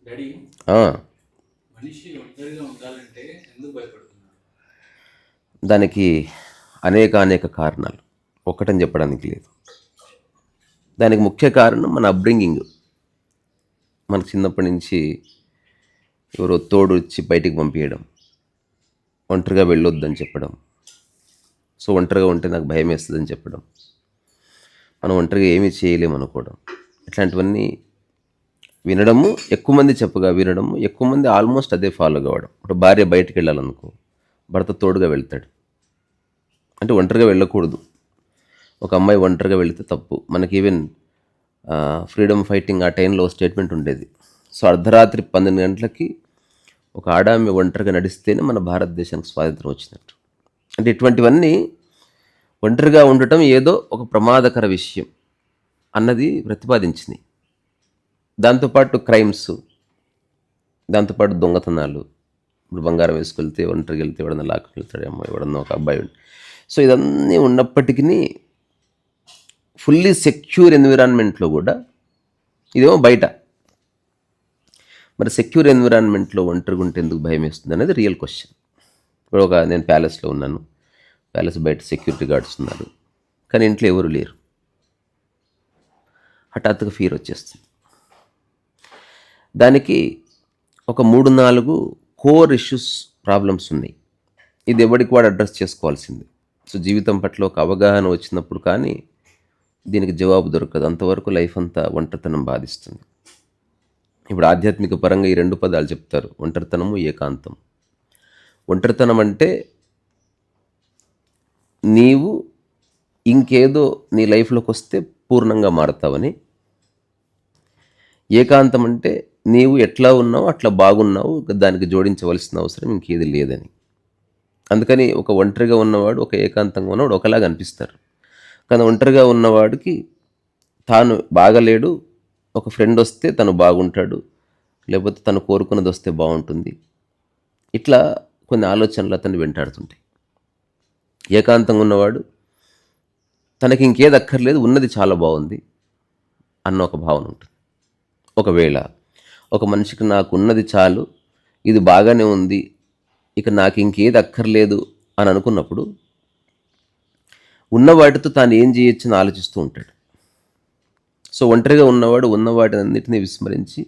Daddy, ఆ, మనిషి ఒంటరిగా ఉండాలంటే ఎందుకు భయపడుతున్నారు? దానికి అనేక కారణాలు, ఒకటని చెప్పడానికి లేదు. దానికి ముఖ్య కారణం మన అప్బ్రింగింగ్. మన చిన్నప్పటి నుంచి ఎవరో తోడు వచ్చి బయటికి పంపించడం, ఒంటరిగా వెళ్ళొద్దని చెప్పడం, సో ఒంటరిగా ఉంటే నాకు భయం వేస్తుందని చెప్పడం, మనం ఒంటరిగా ఏమీ చేయలేము అనుకోవడం, ఇట్లాంటివన్నీ వినడము, ఎక్కువ మంది చెప్పగా వినడము, ఎక్కువ మంది ఆల్మోస్ట్ అదే ఫాలో కావడం. ఇప్పుడు భార్య బయటికి వెళ్ళాలనుకో, భర్త తోడుగా వెళ్తాడు, అంటే ఒంటరిగా వెళ్ళకూడదు. ఒక అమ్మాయి ఒంటరిగా వెళితే తప్పు. మనకి ఈవెన్ ఫ్రీడమ్ ఫైటింగ్ ఆ టైంలో స్టేట్మెంట్ ఉండేది. సో అర్ధరాత్రి 12 గంటలకి ఒక ఆడామె ఒంటరిగా నడిస్తేనే మన భారతదేశానికి స్వాతంత్రం వచ్చినట్టు. అంటే ఇటువంటివన్నీ ఒంటరిగా ఉండటం ఏదో ఒక ప్రమాదకర విషయం అన్నది ప్రతిపాదించింది. దాంతోపాటు క్రైమ్స్, దాంతోపాటు దొంగతనాలు. ఇప్పుడు బంగారం వేసుకెళ్తే ఒంటరికి వెళ్తే ఎవడన్నా లాక్కెళ్తాడు, అమ్మాయి ఎవడన్నా ఒక అబ్బాయి. సో ఇదన్నీ ఉన్నప్పటికీ ఫుల్లీ సెక్యూర్ ఎన్విరాన్మెంట్లో కూడా, ఇదేమో బయట, మరి సెక్యూర్ ఎన్విరాన్మెంట్లో ఒంటరిగా ఉంటే ఎందుకు భయం వేస్తుంది అనేది రియల్ క్వశ్చన్. ఇప్పుడు నేను ప్యాలెస్లో ఉన్నాను, ప్యాలెస్ బయట సెక్యూరిటీ గార్డ్స్ ఉన్నారు, కానీ ఇంట్లో ఎవరు లేరు. హఠాత్తుగా ఫీర్ వచ్చేస్తుంది. దానికి ఒక 3-4 కోర్ ఇష్యూస్, ప్రాబ్లమ్స్ ఉన్నాయి. ఇది ఎవరికి వాడు అడ్రస్ చేసుకోవాల్సింది. సో జీవితం పట్ల ఒక అవగాహన వచ్చినప్పుడు కానీ దీనికి జవాబు దొరకదు. అంతవరకు లైఫ్ అంతా ఒంటరితనం బాధిస్తుంది. ఇప్పుడు ఆధ్యాత్మిక పరంగా ఈ 2 పదాలు చెప్తారు, ఒంటరితనము, ఏకాంతం. ఒంటరితనం అంటే నీవు ఇంకేదో నీ లైఫ్లోకి వస్తే పూర్ణంగా మారుతావని. ఏకాంతం అంటే నీవు ఎట్లా ఉన్నావు అట్లా బాగున్నావు, దానికి జోడించవలసిన అవసరం ఇంకేది లేదని. అందుకని ఒక ఒంటరిగా ఉన్నవాడు, ఒక ఏకాంతంగా ఉన్నవాడు ఒకలాగా అనిపిస్తారు. కానీ ఒంటరిగా ఉన్నవాడికి తాను బాగలేడు, ఒక ఫ్రెండ్ వస్తే తను బాగుంటాడు, లేకపోతే తను కోరుకున్నది వస్తే బాగుంటుంది, ఇట్లా కొన్ని ఆలోచనలు అతన్ని వెంటాడుతుంటాయి. ఏకాంతంగా ఉన్నవాడు తనకి ఇంకేది అక్కర్లేదు, ఉన్నది చాలా బాగుంది అన్న ఒక భావన ఉంటుంది. ఒకవేళ ఒక మనిషికి నాకు ఉన్నది చాలు, ఇది బాగానే ఉంది, ఇక నాకు ఇంకేది అక్కర్లేదు అని అనుకున్నప్పుడు ఉన్నవాటితో తాను ఏం చేయొచ్చని ఆలోచిస్తూ ఉంటాడు. సో ఒంటరిగా ఉన్నవాడు ఉన్నవాటినన్నిటినీ విస్మరించి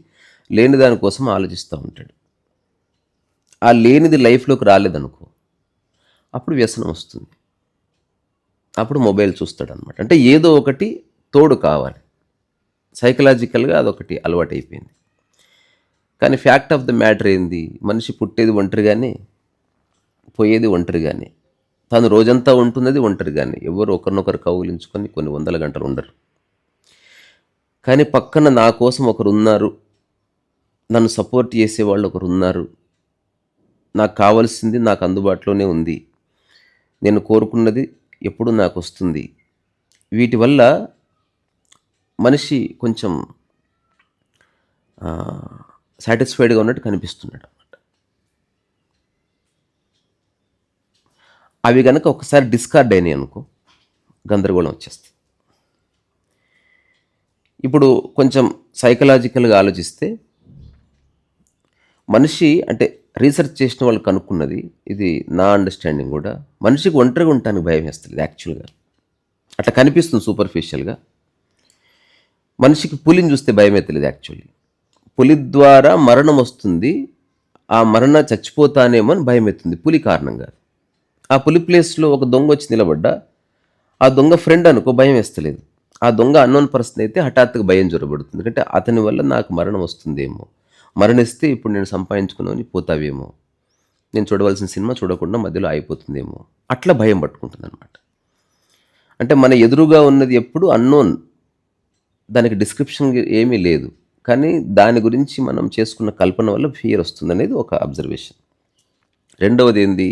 లేని దానికోసం ఆలోచిస్తూ ఉంటాడు. ఆ లేనిది లైఫ్లోకి రాలేదనుకో, అప్పుడు వ్యసనం వస్తుంది, అప్పుడు మొబైల్ చూస్తాడు అనమాట. అంటే ఏదో ఒకటి తోడు కావాలి, సైకలాజికల్గా అదొకటి అలవాటైపోయింది. కానీ ఫ్యాక్ట్ ఆఫ్ ద మ్యాటర్ ఏంది, మనిషి పుట్టేది ఒంటరిగానే, పోయేది ఒంటరిగానే, తను రోజంతా ఉంటున్నది ఒంటరిగానే. ఎవరు ఒకరినొకరు కౌగిలించుకొని కొన్ని 100 గంటలు ఉండరు. కానీ పక్కన నా కోసం ఒకరు ఉన్నారు, నన్ను సపోర్ట్ చేసేవాళ్ళు ఒకరు ఉన్నారు, నాకు కావాల్సింది నాకు అందుబాటులోనే ఉంది, నేను కోరుకున్నది ఎప్పుడు నాకు వస్తుంది. వీటి వల్ల మనిషి కొంచెం సాటిస్ఫైడ్గా ఉన్నట్టు కనిపిస్తున్నాడు అన్నమాట. అవి కనుక ఒకసారి డిస్కార్డ్ అయినాయి అనుకో, గందరగోళం వచ్చేస్తుంది. ఇప్పుడు కొంచెం సైకలాజికల్గా ఆలోచిస్తే మనిషి, అంటే రీసెర్చ్ చేసిన వాళ్ళు కనుక్కున్నది, ఇది నా అండర్స్టాండింగ్ కూడా, మనిషికి ఒంటరిగా ఉండటానికి భయం వేస్తుంది యాక్చువల్గా. అట్లా కనిపిస్తుంది సూపర్ఫిషియల్గా. మనిషికి పులిని చూస్తే భయమే తెలియదు యాక్చువల్లీ. పులి ద్వారా మరణం వస్తుంది, ఆ మరణ చచ్చిపోతానేమో అని భయం అవుతుంది, పులి కారణంగా. ఆ పులి ప్లేస్లో ఒక దొంగ వచ్చి నిలబడ్డా, ఆ దొంగ ఫ్రెండ్ అనుకో, భయం వేస్తలేదు. ఆ దొంగ అన్నోన్ పర్సన్ అయితే హఠాత్తుగా భయం జ్వరబడుతుంది, ఎందుకంటే అతని వల్ల నాకు మరణం వస్తుందేమో, మరణిస్తే ఇప్పుడు నేను సంపాదించుకున్నాను పోతావేమో, నేను చూడవలసిన సినిమా చూడకుండా మధ్యలో అయిపోతుందేమో, అట్లా భయం పట్టుకుంటుంది అనమాట. అంటే మన ఎదురుగా ఉన్నది ఎప్పుడు అన్నోన్, దానికి డిస్క్రిప్షన్ ఏమీ లేదు, కానీ దాని గురించి మనం చేసుకున్న కల్పన వల్ల ఫియర్ వస్తుంది అనేది ఒక అబ్జర్వేషన్. రెండవది ఏంది,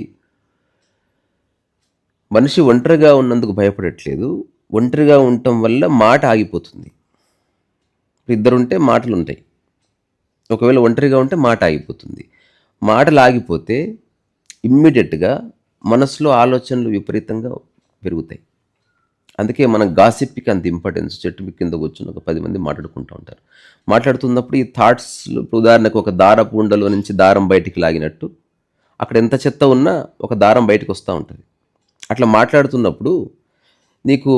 మనిషి ఒంటరిగా ఉన్నందుకు భయపడట్లేదు, ఒంటరిగా ఉండటం వల్ల మాట ఆగిపోతుంది. ఇద్దరుంటే మాటలు ఉంటాయి, ఒకవేళ ఒంటరిగా ఉంటే మాట ఆగిపోతుంది. మాటలు ఆగిపోతే ఇమ్మీడియట్గా మనసులో ఆలోచనలు విపరీతంగా పెరుగుతాయి. అందుకే మనం గాసిప్కి అంత ఇంపార్టెన్స్. చెట్టు కింద కూర్చొని ఒక 10 మంది మాట్లాడుకుంటూ ఉంటారు. మాట్లాడుతున్నప్పుడు ఈ థాట్స్‌లో ఇప్పుడు ఉదాహరణకు ఒక దారపు ఉండలో నుంచి దారం బయటికి లాగినట్టు అక్కడ ఎంత చెత్త ఉన్నా ఒక దారం బయటకు వస్తూ ఉంటుంది. అట్లా మాట్లాడుతున్నప్పుడు నీకు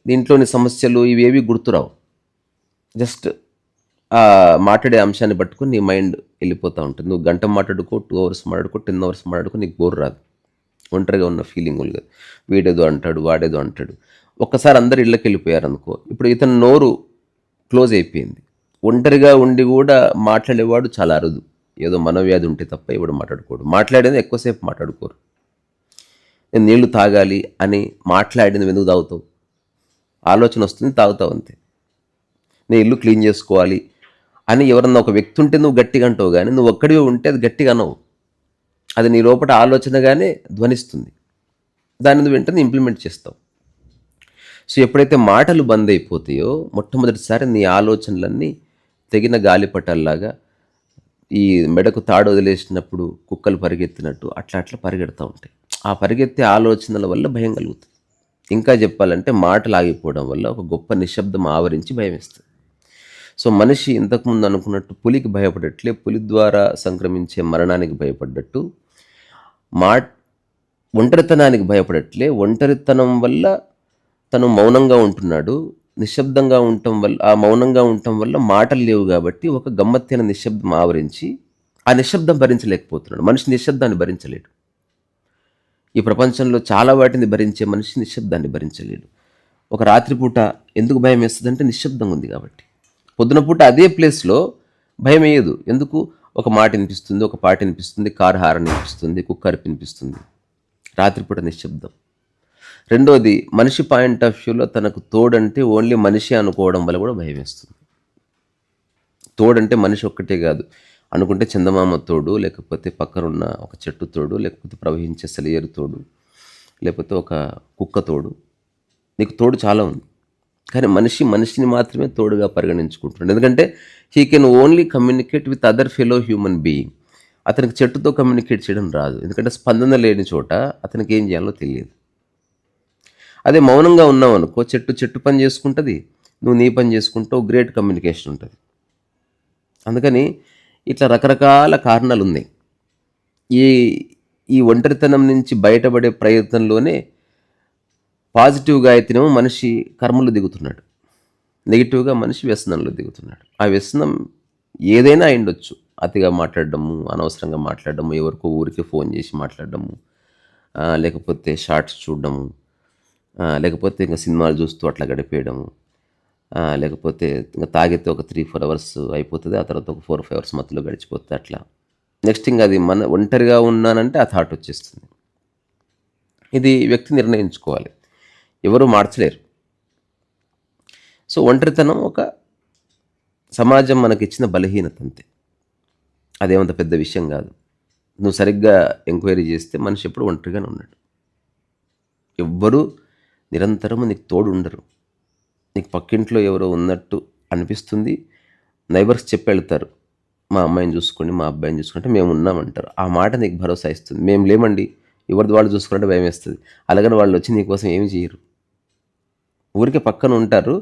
దీంట్లోని సమస్యలు ఇవేవి గుర్తురావు. జస్ట్ ఆ మాట్లాడే అంశాన్ని పట్టుకొని నీ మైండ్ వెళ్ళిపోతూ ఉంటుంది. నువ్వు గంట మాట్లాడుకో, 2 అవర్స్ మాట్లాడుకో, 10 అవర్స్ మాట్లాడుకో, నీకు బోర్ రాదు. ఒంటరిగా ఉన్న ఫీలింగ్ కదా. వీడేదో అంటాడు, వాడేదో అంటాడు. ఒక్కసారి అందరు ఇళ్ళకి వెళ్ళిపోయారు అనుకో, ఇప్పుడు ఇతను నోరు క్లోజ్ అయిపోయింది. ఒంటరిగా ఉండి కూడా మాట్లాడేవాడు చాలా అరుదు. ఏదో మనోవ్యాధి ఉంటే తప్ప ఎవడు మాట్లాడుకోడు. మాట్లాడేది ఎక్కువసేపు మాట్లాడుకోరు. నేను నీళ్లు తాగాలి అని మాట్లాడింది ఎందుకు తాగుతావు? ఆలోచన వస్తుంది, తాగుతావు అంతే. నేను ఇల్లు క్లీన్ చేసుకోవాలి అని ఎవరన్నా ఒక వ్యక్తి ఉంటే నువ్వు గట్టిగా అంటావు, కానీ నువ్వు ఒక్కడివి ఉంటే అది గట్టిగా అనవు. అది నీ లోపల ఆలోచనగానే ధ్వనిస్తుంది. దాన్ని నువ్వు వెంటనే ఇంప్లిమెంట్ చేస్తావు. సో ఎప్పుడైతే మాటలు బంద్ అయిపోతాయో మొట్టమొదటిసారి నీ ఆలోచనలన్నీ తెగిన గాలిపటాల్లాగా ఈ మెడకు తాడు వదిలేసినప్పుడు కుక్కలు పరిగెత్తినట్టు అట్లా అట్లా పరిగెడతా ఉంటాయి. ఆ పరిగెత్తే ఆలోచనల వల్ల భయం కలుగుతుంది. ఇంకా చెప్పాలంటే మాటలు ఆగిపోవడం వల్ల ఒక గొప్ప నిశ్శబ్దం ఆవరించి భయం వేస్తుంది. సో మనిషి ఇంతకుముందు అనుకున్నట్టు పులికి భయపడట్లే, పులి ద్వారా సంక్రమించే మరణానికి భయపడ్డట్టు ఒంటరితనానికి భయపడట్లే, ఒంటరితనం వల్ల తను మౌనంగా ఉంటున్నాడు. నిశ్శబ్దంగా ఉండటం వల్ల, ఆ మౌనంగా ఉండటం వల్ల మాటలు లేవు కాబట్టి ఒక గమ్మత్తైన నిశ్శబ్దం ఆవరించి ఆ నిశ్శబ్దం భరించలేకపోతున్నాడు. మనిషి నిశ్శబ్దాన్ని భరించలేడు. ఈ ప్రపంచంలో చాలా వాటిని భరించే మనిషి నిశ్శబ్దాన్ని భరించలేడు. ఒక రాత్రిపూట ఎందుకు భయం వేస్తుందంటే నిశ్శబ్దంగా ఉంది కాబట్టి. పొద్దున పూట అదే ప్లేస్లో భయం వేయదు. ఎందుకు? ఒక మాట వినిపిస్తుంది, ఒక పాట వినిపిస్తుంది, కారు హారన్ వినిపిస్తుంది, కుక్క అరుపు వినిపిస్తుంది. రాత్రిపూట నిశ్శబ్దం. రెండోది, మనిషి పాయింట్ ఆఫ్ వ్యూలో తనకు తోడంటే ఓన్లీ మనిషి అనుకోవడం వల్ల కూడా భయం వేస్తుంది. తోడంటే మనిషి ఒక్కటే కాదు అనుకుంటే చందమామ తోడు, లేకపోతే పక్కనున్న ఒక చెట్టు తోడు, లేకపోతే ప్రవహించే సెలయేరు తోడు, లేకపోతే ఒక కుక్క తోడు. నీకు తోడు చాలా ఉంది, కానీ మనిషిని మాత్రమే తోడుగా పరిగణించుకుంటున్నాడు. ఎందుకంటే he can only communicate with other fellow human being. అతనికి చెట్టుతో కమ్యూనికేట్ చేయడం రాదు, ఎందుకంటే స్పందన లేని చోట అతనికి ఏం చేయాలో తెలియదు. అదే మౌనంగా ఉన్నావు అనుకో, చెట్టు పని చేసుకుంటుంది, నువ్వు నీ పని చేసుకుంటావు, గ్రేట్ కమ్యూనికేషన్ ఉంటుంది. అందుకని ఇట్లా రకరకాల కారణాలు ఉన్నాయి. ఈ ఒంటరితనం నుంచి బయటపడే ప్రయత్నంలోనే పాజిటివ్గా అయితేనేమో మనిషి కర్మలు దిగుతున్నాడు, నెగిటివ్గా మనిషి వ్యసనంలో దిగుతున్నాడు. ఆ వ్యసనం ఏదైనా అయిండొచ్చు. అతిగా మాట్లాడడము, అనవసరంగా మాట్లాడడము, ఎవరికో ఊరికి ఫోన్ చేసి మాట్లాడడము, లేకపోతే షార్ట్స్ చూడడము, లేకపోతే ఇంకా సినిమాలు చూస్తూ అట్లా గడిపేయడము, లేకపోతే ఇంకా తాగితే ఒక 3-4 అవర్స్ అయిపోతుంది, ఆ తర్వాత ఒక 4-5 అవర్స్ మధ్యలో గడిచిపోతుంది. అట్లా నెక్స్ట్ ఇంకా అది ఒంటరిగా ఉన్నానంటే ఆ థాట్ వచ్చేస్తుంది. ఇది వ్యక్తి నిర్ణయించుకోవాలి, ఎవరు మార్చలేరు. సో ఒంటరితనం ఒక సమాజం మనకిచ్చిన బలహీనత అంతే, అదేమంత పెద్ద విషయం కాదు. నువ్వు సరిగ్గా ఎంక్వైరీ చేస్తే మనిషి ఎప్పుడు ఒంటరిగానే ఉన్నాడు. ఎవ్వరూ నిరంతరము నీకు తోడు ఉండరు. నీకు పక్కింట్లో ఎవరో ఉన్నట్టు అనిపిస్తుంది. నైబర్స్ చెప్పి వెళ్తారు, మా అమ్మాయిని చూసుకోండి, మా అబ్బాయిని చూసుకుంటే మేము ఉన్నామంటారు. ఆ మాట నీకు భరోసా ఇస్తుంది. మేము లేమండి, ఎవరిది వాళ్ళు చూసుకుంటే భయం వేస్తుంది. అలాగని వాళ్ళు వచ్చి నీకోసం ఏమి చేయరు, ఊరికే పక్కన ఉంటారు.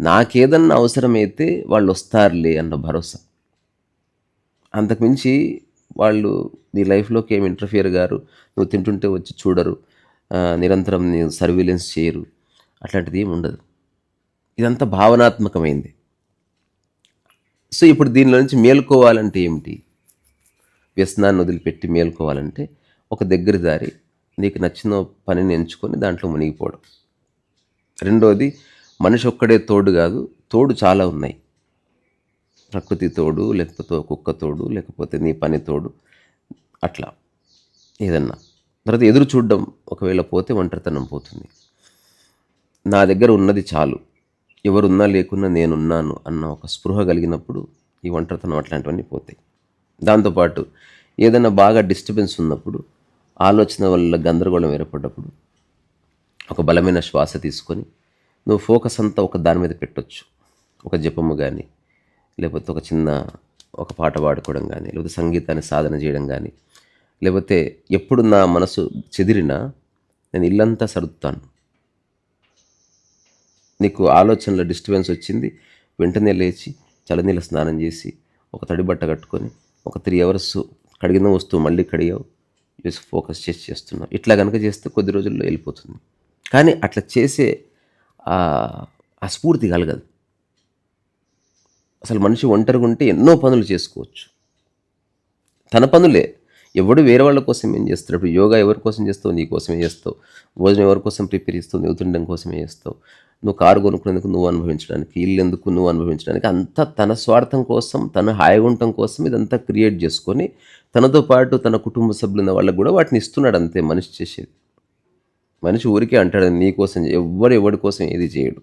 నాకేదన్నా అవసరమైతే వాళ్ళు వస్తారులే అన్న భరోసా. అంతకుమించి వాళ్ళు నీ లైఫ్లోకి ఏమి ఇంటర్ఫియర్ గారు, నువ్వు తింటుంటే వచ్చి చూడరు, నిరంతరం నీ సర్వీలెన్స్ చేయరు, అట్లాంటిది ఏమి ఉండదు. ఇదంతా భావనాత్మకమైంది. సో ఇప్పుడు దీనిలో నుంచి మేలుకోవాలంటే ఏమిటి? వ్యసనాన్ని వదిలిపెట్టి మేలుకోవాలంటే ఒక దగ్గర దారి, నీకు నచ్చిన పనిని ఎంచుకొని దాంట్లో మునిగిపోవడం. రెండోది, మనిషి ఒక్కడే తోడు కాదు, తోడు చాలా ఉన్నాయి. ప్రకృతి తోడు, లేకపోతే కుక్క తోడు, లేకపోతే నీ పని తోడు, అట్లా ఏదన్నా. తర్వాత ఎదురు చూడడం, ఒకవేళ పోతే ఒంటరితనం పోతుంది. నా దగ్గర ఉన్నది చాలు, ఎవరున్నా లేకున్నా నేనున్నాను అన్న ఒక స్పృహ కలిగినప్పుడు ఈ ఒంటరితనం అట్లాంటివన్నీ పోతాయి. దాంతోపాటు ఏదైనా బాగా డిస్టర్బెన్స్ ఉన్నప్పుడు, ఆలోచన వల్ల గందరగోళం ఏర్పడ్డప్పుడు ఒక బలమైన శ్వాస తీసుకొని నువ్వు ఫోకస్ అంతా ఒక దాని మీద పెట్టొచ్చు. ఒక జపము కానీ, లేకపోతే ఒక పాట పాడుకోవడం కానీ, లేకపోతే సంగీతాన్ని సాధన చేయడం కానీ, లేకపోతే ఎప్పుడు నా మనసు చెదిరినా నేను ఇల్లంతా సర్దుతాను. నీకు ఆలోచనలో డిస్టర్బెన్స్ వచ్చింది, వెంటనే లేచి చల్లనీళ్ళ స్నానం చేసి ఒక తడి బట్ట కట్టుకొని ఒక 3 అవర్స్ కడిగిన వస్తువు మళ్ళీ కడిగావు, చేసి ఫోకస్ చేసి చేస్తున్నావు. ఇట్లా కనుక చేస్తే కొద్ది రోజుల్లో వెళ్ళిపోతుంది. కానీ అట్లా చేసే ఆ స్ఫూర్తి కలగదు. అసలు మనిషి ఒంటరిగా ఉంటే ఎన్నో పనులు చేసుకోవచ్చు, తన పనులే. ఎవడు వేరే వాళ్ళ కోసం ఏం చేస్తాడు? ఇప్పుడు యోగా ఎవరి కోసం చేస్తావు? నీ కోసమే చేస్తావు. భోజనం ఎవరి కోసం ప్రిపేర్ చేస్తావు? నువ్వు తినడం కోసమే చేస్తావు. నువ్వు కారు కొనుక్కునేందుకు నువ్వు అనుభవించడానికి, ఇల్లు ఎందుకు నువ్వు అనుభవించడానికి, అంతా తన స్వార్థం కోసం, తన హాయిగా ఉండటం కోసం ఇదంతా క్రియేట్ చేసుకొని తనతో పాటు తన కుటుంబ సభ్యులున్న వాళ్ళకు కూడా వాటిని ఇస్తున్నాడు. అంతే మనిషి చేసేది. మనిషి ఊరికే అంటాడు నీ కోసం, ఎవడి కోసం ఏది చేయడు.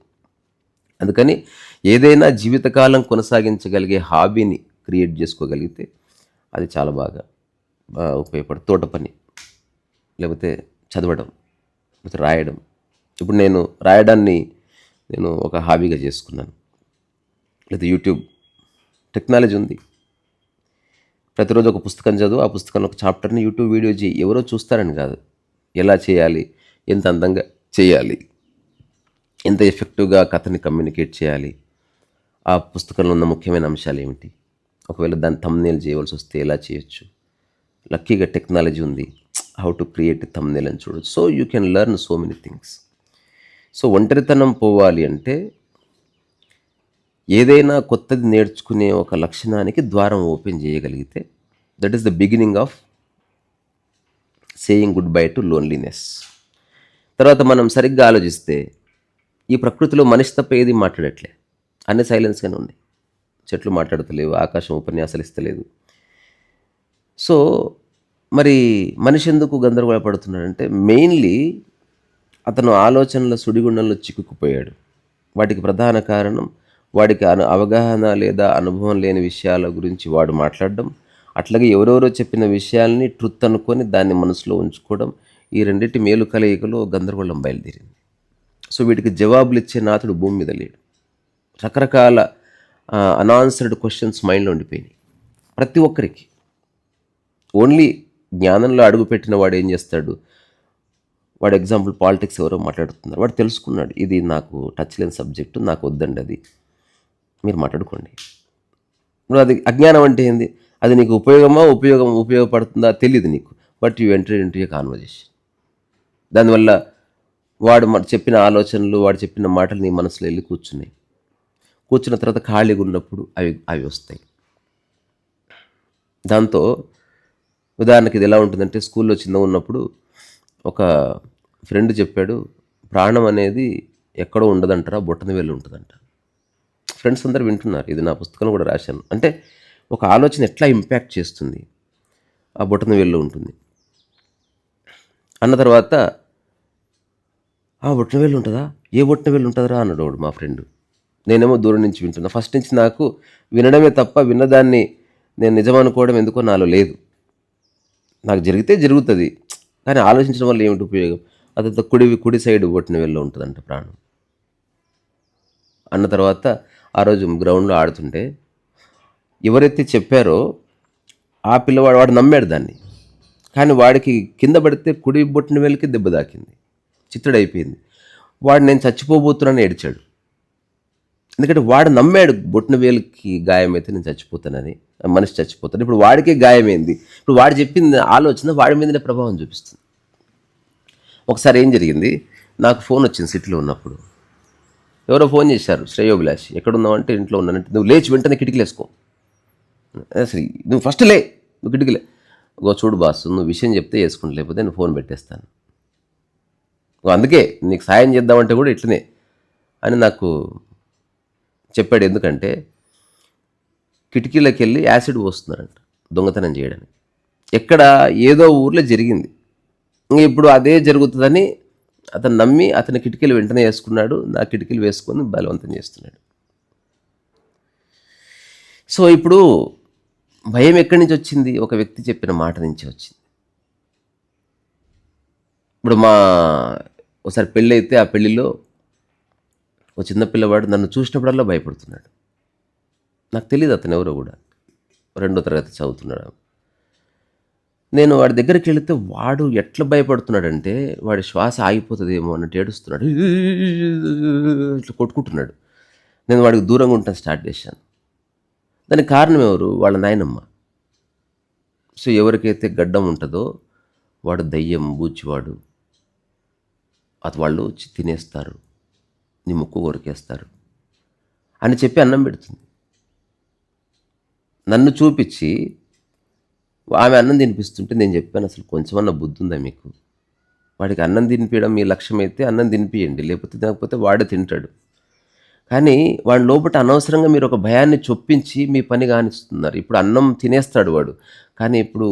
అందుకని ఏదైనా జీవితకాలం కొనసాగించగలిగే హాబీని క్రియేట్ చేసుకోగలిగితే అది చాలా బాగా ఉపయోగపడుతుంది. తోట పని, లేకపోతే చదవడం, లేకపోతే రాయడం. ఇప్పుడు నేను రాయడాన్ని నేను ఒక హాబీగా చేసుకున్నాను. లేదా యూట్యూబ్ టెక్నాలజీ ఉంది, ప్రతిరోజు ఒక పుస్తకం చదువు, ఆ పుస్తకంలో ఒక చాప్టర్ని యూట్యూబ్ వీడియో చేయి. ఎవరో చూస్తారని కాదు, ఎలా చేయాలి, ఎంత అందంగా చేయాలి, ఎంత ఎఫెక్టివ్గా కథని కమ్యూనికేట్ చేయాలి, ఆ పుస్తకంలో ఉన్న ముఖ్యమైన అంశాలు ఏమిటి, ఒకవేళ దాన్ని థంబ్నెయిల్ చేయవలసి వస్తే ఎలా చేయొచ్చు. లక్కీగా టెక్నాలజీ ఉంది, హౌ టు క్రియేట్ థంబ్నెయిల్ అని చూడొచ్చు. So you can learn so many things. So ఒంటరితనం పోవాలి అంటే ఏదైనా కొత్తది నేర్చుకునే ఒక లక్షణానికి ద్వారం ఓపెన్ చేయగలిగితే that is the beginning of saying good bye to loneliness. తర్వాత మనం సరిగ్గా ఆలోచిస్తే ఈ ప్రకృతిలో మనిషి తప్ప ఏది మాట్లాడట్లే, అన్ని సైలెన్స్గానే ఉన్నాయి. చెట్లు మాట్లాడతలేవు, ఆకాశం ఉపన్యాసాలు ఇస్తలేదు. సో మరి మనిషి ఎందుకు గందరగోళపడుతున్నాడంటే మెయిన్లీ అతను ఆలోచనల సుడిగుండంలో చిక్కుకుపోయాడు. వాటికి ప్రధాన కారణం వాడికి అవగాహన లేదా అనుభవం లేని విషయాల గురించి వాడు మాట్లాడడం, అట్లాగే ఎవరెవరో చెప్పిన విషయాల్ని ట్రుత్ అనుకొని దాన్ని మనసులో ఉంచుకోవడం. ఈ రెండింటి మేలు కలయికలో గందరగోళం బయలుదేరింది. సో వీటికి జవాబులు ఇచ్చే నాథుడు భూమి మీద లేడు. రకరకాల అనాన్సర్డ్ క్వశ్చన్స్ మైండ్లో ఉండిపోయినాయి ప్రతి ఒక్కరికి. ఓన్లీ జ్ఞానంలో అడుగుపెట్టిన వాడు ఏం చేస్తాడు? వాడు ఎగ్జాంపుల్ పాలిటిక్స్ ఎవరో మాట్లాడుతున్నారు, వాడు తెలుసుకున్నాడు ఇది నాకు టచ్ లేని సబ్జెక్టు, నాకు వద్దండి, అది మీరు మాట్లాడుకోండి. ఇప్పుడు అది అజ్ఞానం అంటే ఏంది? అది నీకు ఉపయోగపడుతుందా తెలియదు నీకు, but you enter into A conversation. దానివల్ల వాడు చెప్పిన ఆలోచనలు, వాడు చెప్పిన మాటలు నీ మనసులో వెళ్ళి కూర్చున్నాయి. కూర్చున్న తర్వాత ఖాళీగా ఉన్నప్పుడు అవి వస్తాయి. దాంతో ఉదాహరణకి ఇది ఎలా ఉంటుందంటే, స్కూల్లో చిన్నగా ఉన్నప్పుడు ఒక ఫ్రెండ్ చెప్పాడు, ప్రాణం అనేది ఎక్కడో ఉండదంటారా, బొట్టన వేలు ఉంటుందంట. ఫ్రెండ్స్ అందరు వింటున్నారు, ఇది నా పుస్తకంలో కూడా రాశాను. అంటే ఒక ఆలోచన ఎట్లా ఇంపాక్ట్ చేస్తుంది, ఆ బొట్టన వేల్లో ఉంటుంది అన్న తర్వాత, ఆ బొట్టన వేలు ఉంటుందా, ఏ బొట్టన వేలు ఉంటుందా అన్నాడు వాడు మా ఫ్రెండ్. నేనేమో దూరం నుంచి వింటున్నా. ఫస్ట్ నుంచి నాకు వినడమే తప్ప విన్నదాన్ని నేను నిజం అనుకోవడం ఎందుకో నాలో లేదు. నాకు జరిగితే జరుగుతుంది, కానీ ఆలోచించడం వల్ల ఏమిటి ఉపయోగం? అదంతా కుడి సైడ్ బొట్టన వేల్లో ఉంటుందంట ప్రాణం అన్న తర్వాత, ఆ రోజు గ్రౌండ్లో ఆడుతుంటే ఎవరైతే చెప్పారో ఆ పిల్లవాడు నమ్మాడు దాన్ని. కానీ వాడికి కింద పడితే కుడి బొట్టన వేలుకి దెబ్బ తాకింది, చిత్తుడైపోయింది. వాడు నేను చచ్చిపోబోతున్నాను ఏడ్చాడు. ఎందుకంటే వాడు నమ్మాడు బొట్టన వేలుకి గాయమైతే నేను చచ్చిపోతానని, మనిషి చచ్చిపోతాను. ఇప్పుడు వాడికే గాయమైంది. ఇప్పుడు వాడు చెప్పింది ఆలోచన వాడి మీదనే ప్రభావం చూపిస్తుంది. ఒకసారి ఏం జరిగింది, నాకు ఫోన్ వచ్చింది సిటీలో ఉన్నప్పుడు. ఎవరో ఫోన్ చేశారు, శ్రేయోభిలాషి, ఎక్కడున్నావు అంటే ఇంట్లో ఉన్నానంటే, నువ్వు లేచి వెంటనే కిటికీలు వేసుకో. అసలు నువ్వు ఫస్ట్ నువ్వు కిటికీలే. చూడు బాస్, నువ్వు విషయం చెప్తే వేసుకుంటా, లేకపోతే నేను ఫోన్ పెట్టేస్తాను. అందుకే నీకు సాయం చేద్దామంటే కూడా ఇట్లనే అని నాకు చెప్పాడు. ఎందుకంటే కిటికీలోకి వెళ్ళి యాసిడ్ పోస్తున్నారంట దొంగతనం చేయడానికి. ఎక్కడ ఏదో ఊర్లో జరిగింది. ఇప్పుడు అదే జరుగుతుందని అతను నమ్మి అతని కిటికీలు వెంటనే వేసుకున్నాడు. నా కిటికీలు వేసుకొని బలవంతం చేస్తున్నాడు. సో ఇప్పుడు భయం ఎక్కడి నుంచి వచ్చింది? ఒక వ్యక్తి చెప్పిన మాట నుంచి వచ్చింది. ఇప్పుడు ఒకసారి పెళ్ళి అయితే ఆ పెళ్ళిలో ఒక చిన్న పిల్లవాడు నన్ను చూసినప్పుడల్లా భయపడుతున్నాడు. నాకు తెలియదు అతను ఎవరో కూడా, 2వ తరగతి చదువుతున్నాడు. నేను వాడి దగ్గరికి వెళితే వాడు ఎట్లా భయపడుతున్నాడంటే వాడి శ్వాస ఆగిపోతుందేమో అన్నట్టు ఏడుస్తున్నాడు. ఇట్లా కొట్టుకుంటున్నాడు. నేను వాడికి దూరంగా ఉంటాను స్టార్ట్ చేశాను. దానికి కారణం ఎవరు? వాళ్ళ నాయనమ్మ. సో ఎవరికైతే గడ్డం ఉంటుందో వాడు దయ్యం, బూచివాడు, అది వాళ్ళు వచ్చి తినేస్తారు, నీ ముక్కు కొరికేస్తారు అని చెప్పి అన్నం పెడుతుంది. నన్ను చూపించి ఆమె అన్నం తినిపిస్తుంటే నేను చెప్పాను, అసలు కొంచెమన్నా బుద్ధి ఉందా మీకు? వాడికి అన్నం తినిపించడం మీ లక్ష్యం అయితే అన్నం తినిపియండి, లేకపోతే తినకపోతే వాడే తింటాడు. కానీ వాడి లోపల అనవసరంగా మీరు ఒక భయాన్ని చొప్పించి మీ పని కానిస్తున్నారు. ఇప్పుడు అన్నం తినేస్తాడు వాడు, కానీ ఇప్పుడు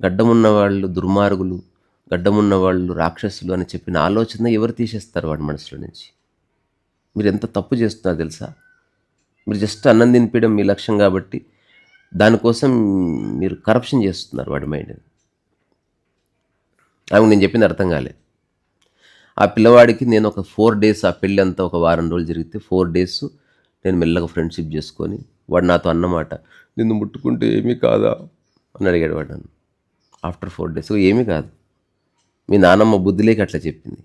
గడ్డమున్న వాళ్ళు దుర్మార్గులు, గడ్డమున్న వాళ్ళు రాక్షసులు అని చెప్పిన ఆలోచన ఎవరు తీసేస్తారు వాడి మనసులో నుంచి? మీరు ఎంత తప్పు చేస్తున్నారు తెలుసా? మీరు జస్ట్ అన్నం తినిపించడం మీ లక్ష్యం కాబట్టి దానికోసం మీరు కరప్షన్ చేస్తున్నారు వాడి మైండ్ని. ఆమె నేను చెప్పింది అర్థం కాలేదు. ఆ పిల్లవాడికి నేను ఒక 4 days, ఆ పెళ్ళి అంతా ఒక వారం రోజులు జరిగితే 4 days నేను మెల్లగా ఫ్రెండ్షిప్ చేసుకొని, వాడు నాతో అన్నమాట, నిన్ను ముట్టుకుంటే ఏమీ కాదా అని అడిగాడు వాడు నన్ను. ఆఫ్టర్ 4 days ఏమీ కాదు, మీ నానమ్మ బుద్ధిలేక అట్లా చెప్పింది.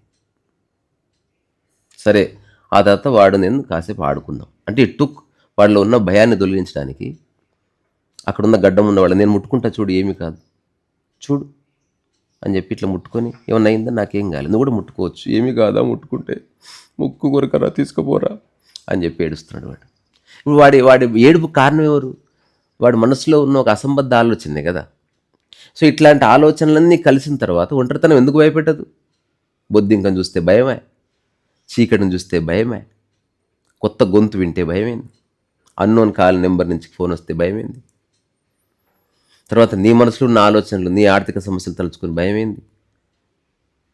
సరే, ఆ తర్వాత వాడు నేను కాసేపు ఆడుకుందాం అంటే టుక్ వాడిలో ఉన్న భయాన్ని తొలగించడానికి అక్కడున్న గడ్డం ఉన్న వాళ్ళు, నేను ముట్టుకుంటా చూడు ఏమీ కాదు చూడు అని చెప్పి ఇట్లా ముట్టుకొని, ఏమన్నా అయిందా? నాకేం కాలేదు, నువ్వు కూడా ముట్టుకోవచ్చు, ఏమీ కాదా ముట్టుకుంటే, ముక్కు కొరకరా తీసుకుపోరా అని చెప్పి ఏడుస్తున్నాడు వాడు. ఇప్పుడు వాడి వాడి ఏడుపు కారణం ఎవరు? వాడి మనసులో ఉన్న ఒక అసంబద్ధ ఆలోచనే కదా. సో ఇట్లాంటి ఆలోచనలన్నీ కలిసిన తర్వాత ఒంటరితనం ఎందుకు భయపెట్టదు? బొద్దింకను చూస్తే భయమే, చీకటిని చూస్తే భయమే, కొత్త గొంతు వింటే భయమైంది, అన్నోన్ కాల్ నెంబర్ నుంచి ఫోన్ వస్తే భయమైంది, తర్వాత నీ మనసులో ఉన్న ఆలోచనలు, నీ ఆర్థిక సమస్యలు తలుచుకుని భయమైంది.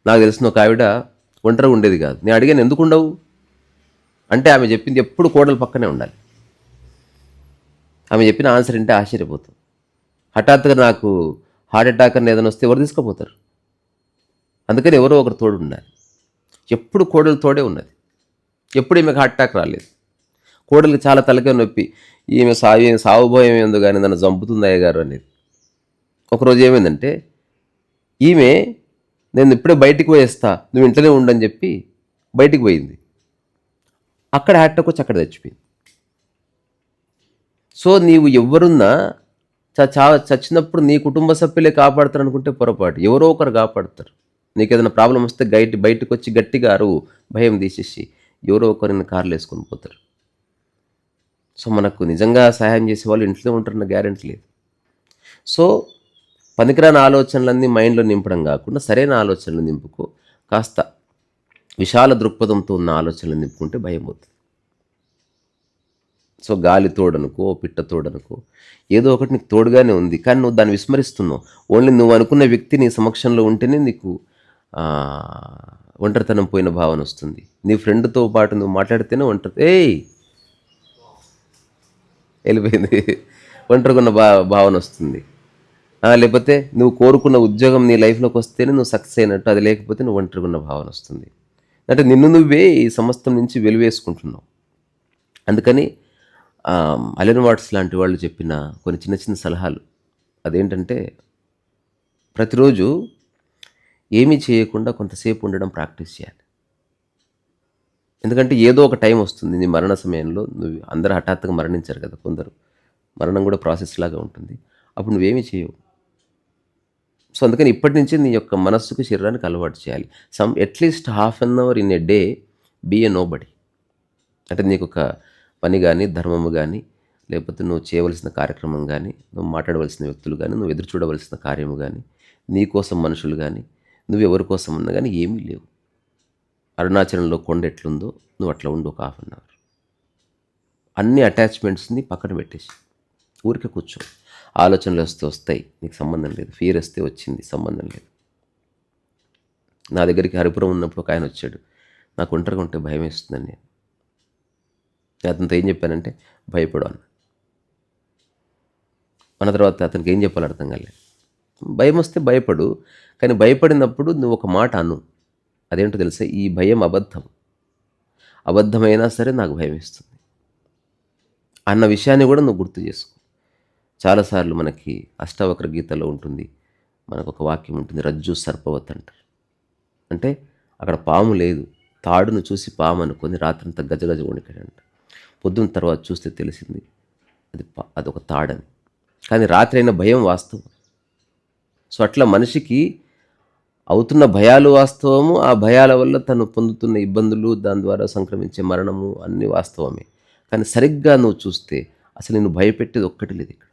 నాకు తెలిసిన ఒక ఆవిడ ఒంటరిగా ఉండేది కాదు. నేను అడిగాను, ఎందుకు ఉండవు అంటే ఆమె చెప్పింది ఎప్పుడు కోడలు పక్కనే ఉండాలి. ఆమె చెప్పిన ఆన్సర్ అంటే ఆశ్చర్యపోతాం. హఠాత్తుగా నాకు హార్ట్ అటాక్ అని ఏదైనా వస్తే ఎవరు తీసుకుపోతారు? అందుకని ఎవరో ఒకరు తోడు ఉండాలి. ఎప్పుడు కోడలు తోడే ఉన్నది, ఎప్పుడు ఈమెకు హార్ట్ అటాక్ రాలేదు. కోడలికి చాలా తలకే నొప్పి, ఈమె సావుభోయం ఏందో కానీ నన్ను చంపుతుంది అయ్యగారు అనేది. ఒకరోజు ఏమైందంటే, ఈమె నేను ఇప్పుడే బయటికి పోయేస్తా, నువ్వు ఇంట్లోనే ఉండని చెప్పి బయటికి పోయింది. అక్కడ హార్ట్ అటాక్ వచ్చి అక్కడ చచ్చిపోయింది. సో నీవు ఎవరున్నా చచ్చినప్పుడు నీ కుటుంబ సభ్యులే కాపాడుతారు అనుకుంటే పొరపాటు. ఎవరో ఒకరు కాపాడుతారు. నీకు ఏదైనా ప్రాబ్లం వస్తే బయటకు వచ్చి గట్టిగా అరువు, భయం తీసేసి ఎవరో ఒకరిని కార్లు వేసుకొని పోతారు. సో మనకు నిజంగా సహాయం చేసే వాళ్ళు ఇంట్లో ఉంటారన్న గ్యారెంటీ లేదు. సో పనికిరాని ఆలోచనలన్నీ మైండ్లో నింపడం కాకుండా సరైన ఆలోచనలు నింపుకో. కాస్త విశాల దృక్పథంతో ఉన్న ఆలోచనలు నింపుకుంటే భయం అవుతుంది. సో గాలి తోడనుకో, పిట్ట తోడనుకో, ఏదో ఒకటి నీకు తోడుగానే ఉంది, కానీ నువ్వు దాన్ని విస్మరిస్తున్నావు. ఓన్లీ నువ్వు అనుకున్న వ్యక్తి నీ సమక్షంలో ఉంటేనే నీకు ఒంటరితనం పోయిన భావన వస్తుంది. నీ ఫ్రెండ్తో పాటు నువ్వు మాట్లాడితేనే వెళ్ళిపోయింది, ఒంటరిగా భావన వస్తుంది. లేకపోతే నువ్వు కోరుకున్న ఉద్యోగం నీ లైఫ్లోకి వస్తేనే నువ్వు సక్సెస్ అయినట్టు, అది లేకపోతే నువ్వు ఒంటరిగా ఉన్న భావన వస్తుంది. అంటే నిన్ను నువ్వే ఈ సమస్తం నుంచి వెలివేసుకుంటున్నావు. అందుకని అలెన్ వాట్స్ లాంటి వాళ్ళు చెప్పిన కొన్ని చిన్న చిన్న సలహాలు అదేంటంటే, ప్రతిరోజు ఏమీ చేయకుండా కొంతసేపు ఉండడం ప్రాక్టీస్ చేయాలి. ఎందుకంటే ఏదో ఒక టైం వస్తుంది నీ మరణ సమయంలో, నువ్వు అందరూ హఠాత్తుగా మరణించారు కదా, కొందరు మరణం కూడా ప్రాసెస్ లాగా ఉంటుంది. అప్పుడు నువ్వేమీ చేయవు. సో అందుకని ఇప్పటి నుంచి నీ యొక్క మనస్సుకు, శరీరానికి అలవాటు చేయాలి. At least ½ an hour in a day be a nobody. అంటే నీకు ఒక పని కానీ, ధర్మము కానీ, లేకపోతే నువ్వు చేయవలసిన కార్యక్రమం కానీ, నువ్వు మాట్లాడవలసిన వ్యక్తులు కానీ, నువ్వు ఎదురు చూడవలసిన కార్యము కానీ, నీ కోసం మనుషులు కానీ, నువ్వు ఎవరి కోసం ఉన్నా కానీ ఏమీ లేవు. అరుణాచలంలో కొండ ఎట్లుందో నువ్వు అట్లా ఉండు ఒక ½ an hour. అన్ని అటాచ్మెంట్స్ని పక్కన పెట్టేసి ఊరికే కూర్చో. ఆలోచనలు వస్తాయి, నీకు సంబంధం లేదు. ఫియర్ వస్తే వచ్చింది, సంబంధం లేదు. నా దగ్గరికి హరిపురం ఉన్నప్పుడు ఒక ఆయన వచ్చాడు, నాకు ఒంటరిగా ఉంటే భయం వేస్తుందని. నేను అతనితో ఏం చెప్పానంటే, భయపడు అన్న. మన తర్వాత అతనికి ఏం చెప్పాలో అర్థం కాలేదు. భయం వస్తే భయపడు, కానీ భయపడినప్పుడు నువ్వు ఒక మాట అను. అదేంటో తెలుసా, ఈ భయం అబద్ధమైనా సరే నాకు భయం వేస్తుంది అన్న విషయాన్ని కూడా నువ్వు గుర్తు చేసుకో. చాలాసార్లు మనకి అష్టావక్ర గీతలో ఉంటుంది, మనకు ఒక వాక్యం ఉంటుంది, రజ్జు సర్పవత్ అంటారు. అంటే అక్కడ పాము లేదు, తాడును చూసి పాము అనుకొని రాత్రంతా గజగజ వణికాడంట. పొద్దున్న తర్వాత చూస్తే తెలిసింది అదొక తాడని. కానీ రాత్రి అయిన భయం వాస్తవం. సో అట్లా మనిషికి అవుతున్న భయాలు వాస్తవము, ఆ భయాల వల్ల తను పొందుతున్న ఇబ్బందులు, దాని ద్వారా సంక్రమించే మరణము అన్నీ వాస్తవమే. కానీ సరిగ్గా నువ్వు చూస్తే అసలు నేను భయపెట్టేది ఒక్కటి లేదు ఇక్కడ.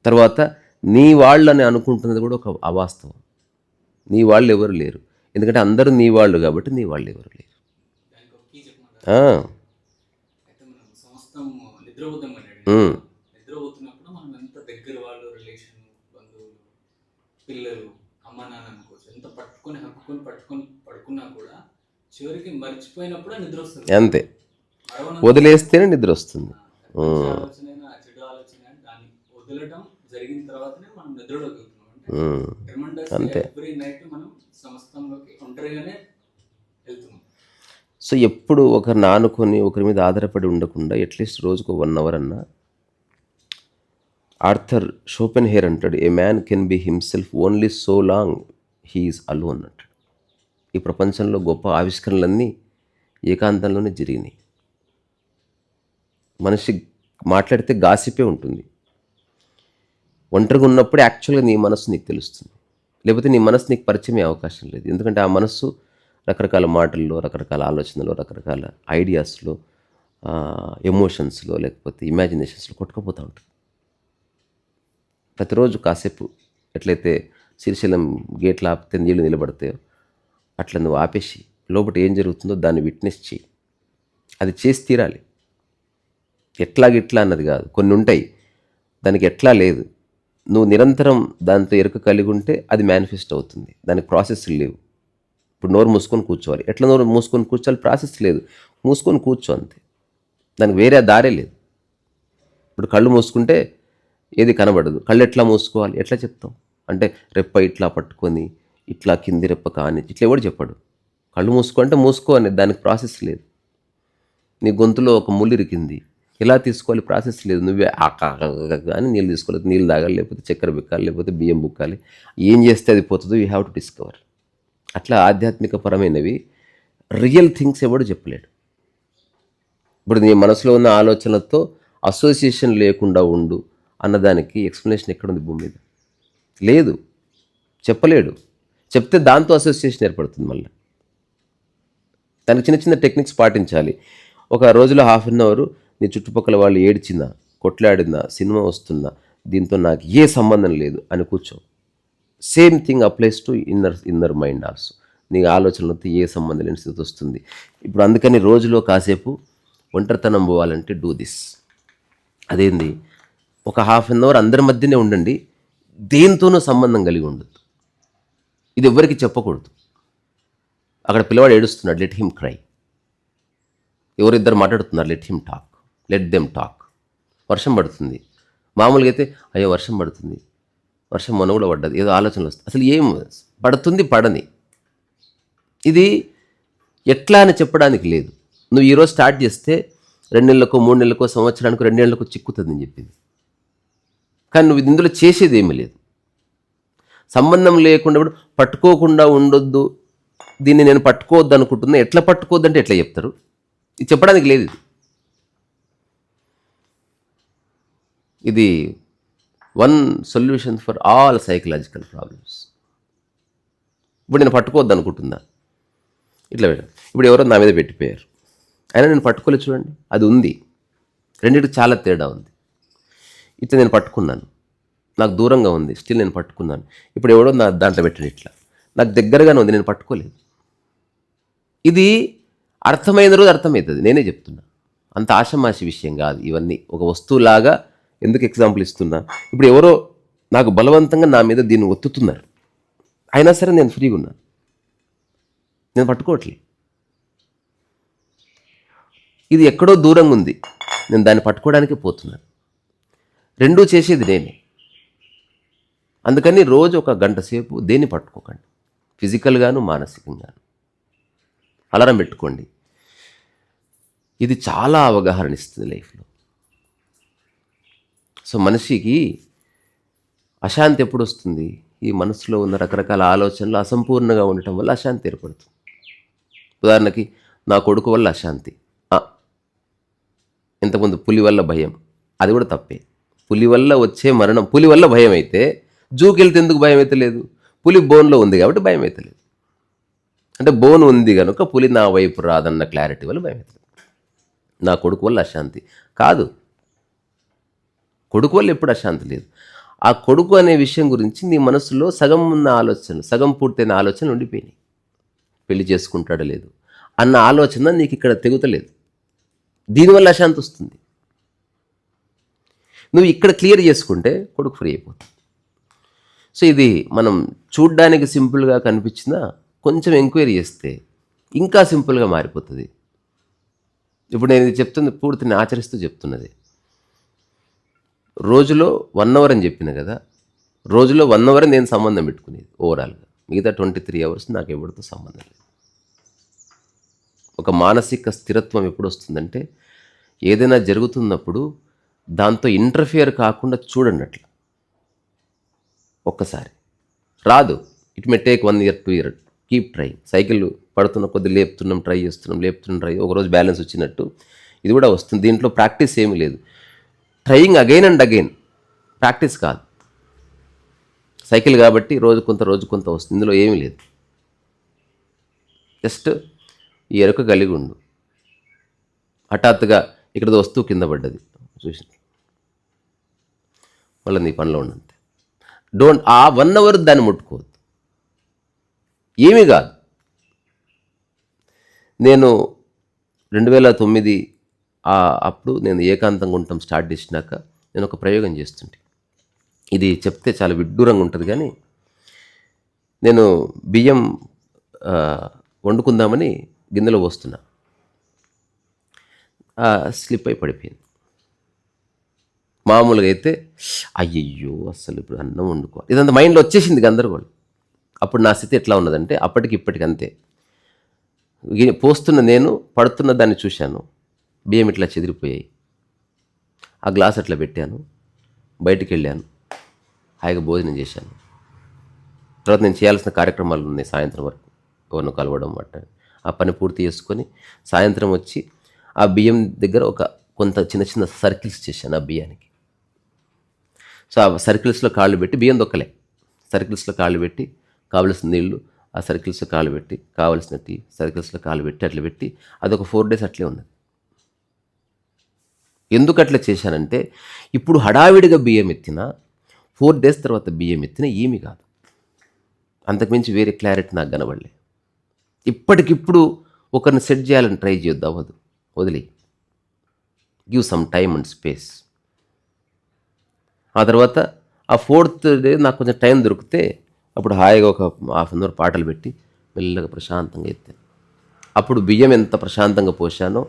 తర్వాత నీ వాళ్ళని అనుకుంటున్నది కూడా ఒక అవాస్తవం. నీ వాళ్ళు ఎవరు లేరు, ఎందుకంటే అందరూ నీ వాళ్ళు కాబట్టి నీ వాళ్ళు ఎవరు లేరు. దానికి ఒక కీ చెప్పమంటారా? అయితే మనం సమస్తం నిద్రపోతాం అండి. నిద్రపోతున్నప్పుడు మనం ఎంత దగ్గర వాళ్ళు, రిలేషన్, బంధువులు, పిల్లలు, అమ్మ నాన్న అనుకోవచ్చు, ఎంత హక్కుకొని పడుకున్నా కూడా చివరికి మర్చిపోయినప్పుడే నిద్ర వస్తుంది. అంతే, వదిలేస్తేనే నిద్ర వస్తుంది. ఆలోచన చెడు ఆలోచన దాన్ని వదలటం జరిగిన తర్వాతనే మనం నిద్రలోకి వెళ్తున్నాం. అంటే ఎవ్రీ నైట్ మనం సమస్తంలోకి ఒంటరిగానే వెళ్తున్నాం. సో ఎప్పుడు ఒకరిని ఆనుకొని ఒకరి మీద ఆధారపడి ఉండకుండా అట్లీస్ట్ రోజుకు 1 hour అన్నా. ఆర్థర్ షోపెన్హేర్ అంటాడు, a man can be himself only so long he is alone అంటాడు. ఈ ప్రపంచంలో గొప్ప ఆవిష్కరణలన్నీ ఏకాంతంలోనే జరిగినాయి. మనిషి మాట్లాడితే గాసిపే ఉంటుంది. ఒంటరిగా ఉన్నప్పుడే యాక్చువల్గా నీ మనస్సు నీకు తెలుస్తుంది, లేకపోతే నీ మనస్సు నీకు పరిచయం అయ్యే అవకాశం లేదు. ఎందుకంటే ఆ మనస్సు రకరకాల మాటల్లో, రకరకాల ఆలోచనలో, రకరకాల ఐడియాస్లో, ఎమోషన్స్లో, లేకపోతే ఇమాజినేషన్స్లో కొట్టుకుపోతూ ఉంటుంది. ప్రతిరోజు కాసేపు ఎట్లయితే శ్రీశైలం గేట్లు ఆపితే నీళ్లు నిలబడతాయో అట్లా నువ్వు ఆపేసి లోపల ఏం జరుగుతుందో దాన్ని విట్నెస్ చేయి. అది చేసి తీరాలి. ఎట్లాగిట్లా అన్నది కాదు, కొన్ని ఉంటాయి దానికి ఎట్లా లేదు. నువ్వు నిరంతరం దాంతో ఎరుక కలిగి ఉంటే అది మేనిఫెస్ట్ అవుతుంది. దానికి ప్రాసెస్లు లేవు. ఇప్పుడు నోరు మూసుకొని కూర్చోవాలి, ఎట్లా నోరు మూసుకొని కూర్చోవాలి? ప్రాసెస్ లేదు, మూసుకొని కూర్చో అంతే. దానికి వేరే దారే లేదు. ఇప్పుడు కళ్ళు మూసుకుంటే ఏది కనబడదు. కళ్ళు ఎట్లా మూసుకోవాలి, ఎట్లా చెప్తాం? అంటే రెప్ప ఇట్లా పట్టుకొని ఇట్లా కింది రెప్ప కానీ ఇట్లా ఎవడు చెప్పడు. కళ్ళు మూసుకో అంటే మూసుకో అని, దానికి ప్రాసెస్ లేదు. నీ గొంతులో ఒక ముళ్ళు ఇరికింది, ఎలా తీసుకోవాలి? ప్రాసెస్ లేదు. నువ్వే కానీ నీళ్ళు తీసుకోలేదు, నీళ్ళు తాగాలి, లేకపోతే చక్కెర బిక్కాలి, లేకపోతే బియ్యం బుక్కాలి. ఏం చేస్తే అది పోతుందో యూ హ్యావ్ టు డిస్కవర్. అట్లా ఆధ్యాత్మిక పరమైనవి రియల్ థింగ్స్ ఎవడు చెప్పలేడు. ఇప్పుడు నీ మనసులో ఉన్న ఆలోచనలతో అసోసియేషన్ లేకుండా ఉండు అన్నదానికి ఎక్స్ప్లెనేషన్ ఎక్కడుంది భూమి మీద? లేదు, చెప్పలేడు. చెప్తే దాంతో అసోసియేషన్ ఏర్పడుతుంది. మళ్ళీ దానికి చిన్న చిన్న టెక్నిక్స్ పాటించాలి. ఒక రోజులో 1/2 hour నీ చుట్టుపక్కల వాళ్ళు ఏడ్చిందా, కొట్లాడిందా, సినిమా వస్తుందా, దీంతో నాకు ఏ సంబంధం లేదు అని కూర్చో. Same thing applies to inner mind also. నీ ఆలోచనలతో ఏ సంబంధం లేని స్థితి వస్తుంది. ఇప్పుడు అందుకని రోజులో కాసేపు ఒంటరితనం పోవాలంటే డూ దిస్. అదేంది? ఒక 1/2 hour అందరి మధ్యనే ఉండండి, దేంతోనూ సంబంధం కలిగి ఉండదు. ఇది ఎవ్వరికి చెప్పకూడదు. అక్కడ పిల్లవాడు ఏడుస్తున్నాడు, లెట్ హిమ్ క్రై. ఎవరిద్దరు మాట్లాడుతున్నారు, let him talk, let them talk. వర్షం పడుతుంది, మామూలుగా అయితే అయ్యో వర్షం పడుతుంది, వర్షం మొన్న కూడా పడ్డది, ఏదో ఆలోచనలు వస్తుంది. అసలు ఏం పడుతుంది, పడని. ఇది ఎట్లా అని చెప్పడానికి లేదు. నువ్వు ఈరోజు స్టార్ట్ చేస్తే 2 నెలలకో 3 నెలలకో సంవత్సరానికి 2 ఏళ్లకో చిక్కుతుందని చెప్పింది. కానీ నువ్వు ఇందులో చేసేది ఏమీ లేదు. సంబంధం లేకుండా పట్టుకోకుండా ఉండొద్దు, దీన్ని నేను పట్టుకోవద్దు అనుకుంటున్నా. ఎట్లా పట్టుకోవద్దు అంటే ఎట్లా చెప్తారు? ఇది చెప్పడానికి లేదు. ఇది one solution for all psychological problems. ఇప్పుడు నేను పట్టుకోవద్దు అనుకుంటున్నా, ఇట్లా పెట్టాను. ఇప్పుడు ఎవరో నా మీద పెట్టిపోయారు, అయినా నేను పట్టుకోలేదు. చూడండి, అది ఉంది. రెండింటికి చాలా తేడా ఉంది. ఇట్లా నేను పట్టుకున్నాను, నాకు దూరంగా ఉంది, స్టిల్ నేను పట్టుకున్నాను. ఇప్పుడు ఎవడో నా దాంట్లో పెట్టాడు, ఇట్లా నాకు దగ్గరగానే ఉంది, నేను పట్టుకోలేదు. ఇది అర్థమైన రోజు అర్థమవుతుంది. నేనే చెప్తున్నా, అంత ఆషమాషి విషయం కాదు ఇవన్నీ. ఒక వస్తువులాగా ఎందుకు ఎగ్జాంపుల్ ఇస్తున్నా, ఇప్పుడు ఎవరో నాకు బలవంతంగా నా మీద దీన్ని ఒత్తుతున్నారు, అయినా సరే నేను ఫ్రీగా ఉన్నాను, నేను పట్టుకోవట్లే. ఇది ఎక్కడో దూరంగా ఉంది, నేను దాన్ని పట్టుకోవడానికే పోతున్నాను. రెండూ చేసేది నేనే. అందుకని రోజు 1 గంట సేపు దేన్ని పట్టుకోకండి, ఫిజికల్గాను మానసికంగాను. అలారం పెట్టుకోండి. ఇది చాలా అవగాహన ఇస్తుంది లైఫ్లో. సో మనిషికి అశాంతి ఎప్పుడు వస్తుంది? ఈ మనసులో ఉన్న రకరకాల ఆలోచనలు అసంపూర్ణంగా ఉండటం వల్ల అశాంతి ఏర్పడుతుంది. ఉదాహరణకి నా కొడుకు వల్ల అశాంతి. ఆ, ఇంతకుముందు పులి వల్ల భయం, అది కూడా తప్పే. పులి వల్ల వచ్చే మరణం, పులి వల్ల భయం అయితే జూకి వెళ్తే ఎందుకు భయం అయితే లేదు? పులి బోన్లో ఉంది కాబట్టి భయం అయితే లేదు. అంటే బోన్ ఉంది కనుక పులి నా వైపు రాదన్న క్లారిటీ వల్ల భయం అవుతుంది. నా కొడుకు వల్ల అశాంతి కాదు, కొడుకు వల్ల ఎప్పుడు అశాంతి లేదు. ఆ కొడుకు అనే విషయం గురించి నీ మనసులో సగం ఉన్న ఆలోచనలు, సగం పూర్తయిన ఆలోచనలు ఉండిపోయినాయి. పెళ్లి చేసుకుంటాడో లేదు అన్న ఆలోచన నీకు ఇక్కడ తెగుతలేదు, దీనివల్ల అశాంతి వస్తుంది. నువ్వు ఇక్కడ క్లియర్ చేసుకుంటే కొడుకు ఫ్రీ అయిపోతుంది. సో ఇది మనం చూడ్డానికి సింపుల్గా కనిపించినా కొంచెం ఎంక్వైరీ చేస్తే ఇంకా సింపుల్గా మారిపోతుంది. ఇప్పుడు నేను ఇది చెప్తుంది పూర్తిని ఆచరిస్తూ చెప్తున్నది. రోజులో 1 అవర్ అని చెప్పిన కదా, రోజులో 1 అవర్ నేను సంబంధం పెట్టుకునేది ఓవరాల్గా. మిగతా 23 అవర్స్ నాకు ఎవరితో సంబంధం లేదు. ఒక మానసిక స్థిరత్వం ఎప్పుడు వస్తుందంటే ఏదైనా జరుగుతున్నప్పుడు దాంతో ఇంటర్ఫియర్ కాకుండా చూడండి. అట్లా ఒక్కసారి రాదు. It may take 1 year 2 years, keep trying. Cycle పడుతున్న కొద్ది లేపుతున్నాం, ట్రై చేస్తున్నాం. ఒకరోజు బ్యాలెన్స్ వచ్చినట్టు ఇది కూడా వస్తుంది. దీంట్లో ప్రాక్టీస్ ఏమీ లేదు. Trying again and again, practice కాదు. సైకిల్ కాబట్టి రోజు కొంత వస్తుంది, ఇందులో ఏమీ లేదు. జస్ట్ ఈ ఎరుక కలిగి ఉండు. హఠాత్తుగా ఇక్కడ వస్తువు కింద పడ్డది చూసి మళ్ళీ నీ పనిలో ఉండంతే. ఆ 1 hour దాన్ని ముట్టుకోవద్దు, ఏమీ కాదు. నేను 2009 అప్పుడు నేను ఏకాంతంగా ఉండటం స్టార్ట్ చేసినాక నేను ఒక ప్రయోగం చేస్తుంటే, ఇది చెప్తే చాలా విడ్డూరంగా ఉంటుంది కానీ, నేను బియ్యం వండుకుందామని గిన్నెలో పోస్తున్నా, స్లిప్ అయి పడిపోయింది. మామూలుగా అయితే అయ్యయ్యో అస్సలు ఇప్పుడు అన్నం వండుకోవాలి ఇదంతా మైండ్లో వచ్చేసింది గందరగోళం. అప్పుడు నా స్థితి ఎట్లా ఉన్నదంటే అప్పటికి ఇప్పటికి అంతే. పోస్తున్న నేను పడుతున్న దాన్ని చూశాను, బియ్యం ఇట్లా చెదిరిపోయాయి. ఆ గ్లాస్ అట్లా పెట్టాను, బయటికి వెళ్ళాను, హాయిగా భోజనం చేశాను. తర్వాత నేను చేయాల్సిన కార్యక్రమాలు ఉన్నాయి సాయంత్రం వరకు, ఎవరిని కలవడం అట్ట. ఆ పని పూర్తి చేసుకొని సాయంత్రం వచ్చి ఆ బియ్యం దగ్గర కొంత చిన్న చిన్న సర్కిల్స్ చేశాను ఆ బియ్యానికి. సో ఆ సర్కిల్స్లో కాళ్ళు పెట్టి, బియ్యం దొక్కలే, సర్కిల్స్లో కాళ్ళు పెట్టి కావలసిన నీళ్లు ఆ సర్కిల్స్లో కాళ్ళు పెట్టి, కావలసిన టీ సర్కిల్స్లో కాళ్ళు పెట్టి అట్లా పెట్టి అదొక 4 days అట్లే ఉన్నది. ఎందుకు అట్లా చేశానంటే ఇప్పుడు హడావిడిగా బియ్యం ఎత్తినా 4 days తర్వాత బియ్యం ఎత్తినా ఏమీ కాదు. అంతకుమించి వేరే క్లారిటీ నాకు కనబడలే. ఇప్పటికిప్పుడు ఒకరిని సెట్ చేయాలని ట్రై చేయొద్దు, అవ్వదు, వదిలే. Give some time and space. ఆ తర్వాత ఆ 4th day నాకు కొంచెం టైం దొరికితే అప్పుడు హాయిగా ఒక 1/2 hour పాటలు పెట్టి మెల్లగా ప్రశాంతంగా ఎత్తాను. అప్పుడు బియ్యం ఎంత ప్రశాంతంగా పోసానో,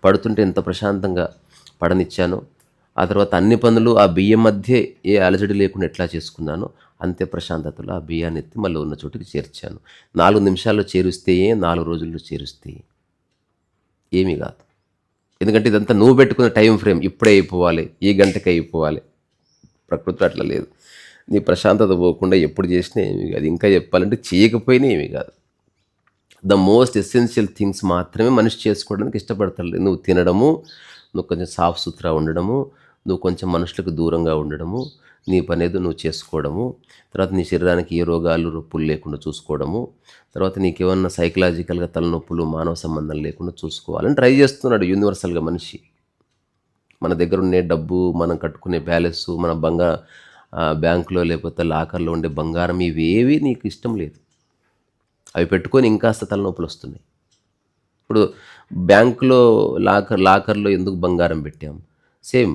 పడుతుంటే ఎంత ప్రశాంతంగా పడనిచ్చానో, ఆ తర్వాత అన్ని పనులు ఆ బియ్యం మధ్య ఏ అలజడి లేకుండా ఎట్లా చేసుకున్నానో అంతే ప్రశాంతతలో ఆ బియ్యాన్ని ఎత్తి మళ్ళీ ఉన్న చోటుకి చేర్చాను. 4 నిమిషాల్లో చేరుస్తే 4 రోజుల్లో చేరుస్తే ఏమీ కాదు. ఎందుకంటే ఇదంతా నువ్వు పెట్టుకున్న టైం ఫ్రేమ్, ఇప్పుడే అయిపోవాలి, ఈ గంటకి అయిపోవాలి. ప్రకృతి అట్లా లేదు. నీ ప్రశాంతత పోకుండా ఎప్పుడు చేసినా ఏమీ కాదు. ఇంకా చెప్పాలంటే చేయకపోయినా ఏమీ కాదు. ద మోస్ట్ ఎసెన్షియల్ థింగ్స్ మాత్రమే మనిషి చేసుకోవడానికి ఇష్టపడతాడు. నువ్వు తినడము, నువ్వు కొంచెం సాఫ్ సుథరా ఉండడము, నువ్వు కొంచెం మనుషులకు దూరంగా ఉండడము, నీ పని ఏదో నువ్వు చేసుకోవడము, తర్వాత నీ శరీరానికి ఏ రోగాలు నొప్పులు లేకుండా చూసుకోవడము, తర్వాత నీకేమన్నా సైకలాజికల్గా తలనొప్పులు మానవ సంబంధం లేకుండా చూసుకోవాలని ట్రై చేస్తున్నాడు యూనివర్సల్గా మనిషి. మన దగ్గర ఉండే డబ్బు, మనం కట్టుకునే ప్యాలెస్, మన బ్యాంకులో లేకపోతే లాకర్లో ఉండే బంగారం, ఇవేవి నీకు ఇష్టం లేదు. అవి పెట్టుకొని ఇంకాస్త తలనొప్పులు వస్తున్నాయి. ఇప్పుడు బ్యాంకులో లాకర్లో ఎందుకు బంగారం పెట్టాం? సేమ్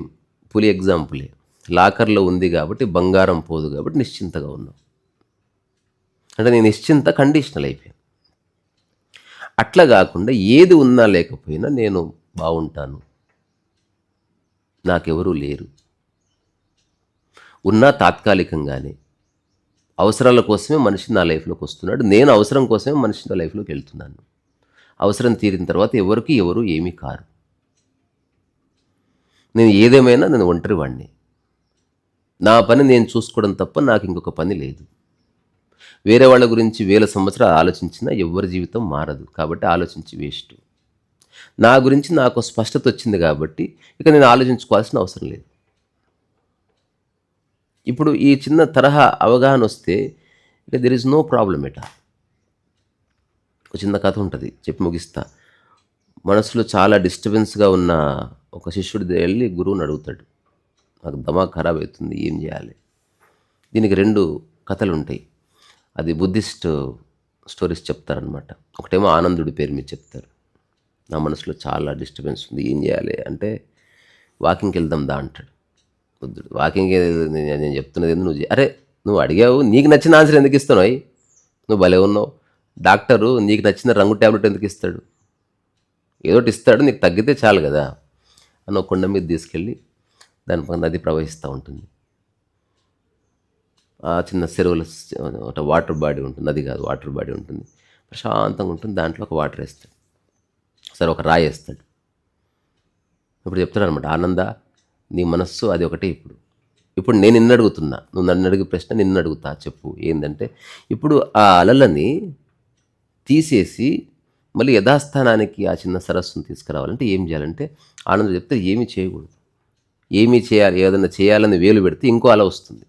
పులి ఎగ్జాంపులే. లాకర్లో ఉంది కాబట్టి బంగారం పోదు కాబట్టి నిశ్చింతగా ఉన్నాం. అంటే నేను నిశ్చింత కండిషనల్ అయిపోయాను. అట్లా కాకుండా ఏది ఉన్నా లేకపోయినా నేను బాగుంటాను, నాకెవరూ లేరు, ఉన్నా తాత్కాలికంగానే, అవసరాల కోసమే మనిషి నా లైఫ్లోకి వస్తున్నాడు, నేను అవసరం కోసమే మనిషి నా లైఫ్లోకి వెళ్తున్నాను. అవసరం తీరిన తర్వాత ఎవరు ఏమీ కారు. నేను ఏదేమైనా నేను ఒంటరి వాడిని, నా పని నేను చూసుకోవడం తప్ప నాకు ఇంకొక పని లేదు. వేరే వాళ్ళ గురించి 1000 సంవత్సరాలు ఆలోచించినా ఎవ్వరి జీవితం మారదు. కాబట్టి ఆలోచించి వేస్ట్. నా గురించి నాకు స్పష్టత వచ్చింది కాబట్టి ఇక నేను ఆలోచించుకోవాల్సిన అవసరం లేదు. ఇప్పుడు ఈ చిన్న తరహా అవగాహన వస్తే ఇక there is no problem at all. ఒక చిన్న కథ ఉంటుంది, చెప్పి ముగిస్తా. మనసులో చాలా డిస్టర్బెన్స్గా ఉన్న ఒక శిష్యుడి వెళ్ళి గురువుని అడుగుతాడు, నాకు దమాక్ ఖరాబ్ అవుతుంది, ఏం చేయాలి? దీనికి 2 కథలు ఉంటాయి. అది బుద్ధిస్ట్ స్టోరీస్ చెప్తారనమాట. ఒకటేమో ఆనందుడి పేరు మీద చెప్తారు. నా మనసులో చాలా డిస్టర్బెన్స్ ఉంది, ఏం చేయాలి అంటే వాకింగ్కి వెళ్దాం దా అంటాడు. బుద్ధుడు వాకింగ్ నేను చెప్తున్నది ఎందుకు నువ్వు అరే నువ్వు అడిగావు, నీకు నచ్చిన ఆన్సర్ ఎందుకు ఇస్తున్నావు? నువ్వు భలే ఉన్నావు. డాక్టరు నీకు నచ్చిన రంగు ట్యాబ్లెట్ ఎందుకు ఇస్తాడు? ఏదోటి ఇస్తాడు, నీకు తగ్గితే చాలు కదా అని ఒక కొండ మీద తీసుకెళ్ళి దానిపైన నది ప్రవహిస్తూ ఉంటుంది. ఆ చిన్న చెరువులో ఒక వాటర్ బాడీ ఉంటుంది, నది కాదు వాటర్ బాడీ ఉంటుంది, ప్రశాంతంగా ఉంటుంది. దాంట్లో ఒక వాటర్ వేస్తాడు, సరే ఒక రాయి వేస్తాడు. ఇప్పుడు చెప్తాడు అనమాట, ఆనంద నీ మనస్సు అది ఒకటే. ఇప్పుడు నేను నిన్ను అడుగుతున్నా, నువ్వు నన్ను అడిగే ప్రశ్న నిన్ను అడుగుతా, చెప్పు ఏంటంటే ఇప్పుడు ఆ అలలని తీసేసి మళ్ళీ యథాస్థానానికి ఆ చిన్న సరస్సును తీసుకురావాలంటే ఏం చేయాలంటే ఆనంద చెప్తే ఏమీ చేయకూడదు. ఏమీ చేయాలి, ఏదైనా చేయాలని వేలు పెడితే ఇంకో అల వస్తుంది,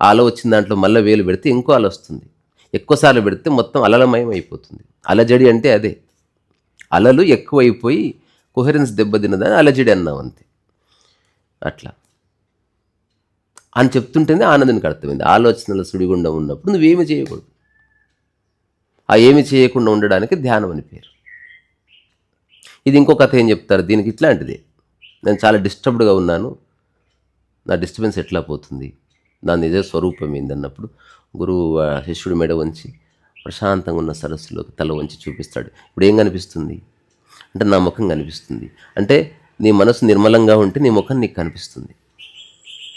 ఆ అల వచ్చిన దాంట్లో మళ్ళీ వేలు పెడితే ఇంకో అల వస్తుంది, ఎక్కువసార్లు పెడితే మొత్తం అలలమయం అయిపోతుంది. అలజడి అంటే అదే, అలలు ఎక్కువైపోయి కొహరెన్స్ దెబ్బతిన్నదని అలజడి అన్నాం అంతే. అట్లా అని చెప్తుంటేనే ఆనందానికి అర్థమైంది. ఆలోచనల సుడిగుండం ఉన్నప్పుడు నువ్వేమి చేయకూడదు. ఆ ఏమి చేయకుండా ఉండడానికి ధ్యానం అని పేరు. ఇది ఇంకో కథ ఏం చెప్తారు దీనికి, ఇట్లాంటిదే. నేను చాలా డిస్టర్బ్డ్గా ఉన్నాను, నా డిస్టర్బెన్స్ ఎట్లా పోతుంది, నా నిజ స్వరూపం ఏందన్నప్పుడు గురువు శిష్యుడి మెడ వంచి ప్రశాంతంగా ఉన్న సరస్సులోకి తల వంచి చూపిస్తాడు. ఇప్పుడు ఏం కనిపిస్తుంది అంటే నా ముఖం కనిపిస్తుంది. అంటే నీ మనసు నిర్మలంగా ఉంటే నీ ముఖం నీకు కనిపిస్తుంది.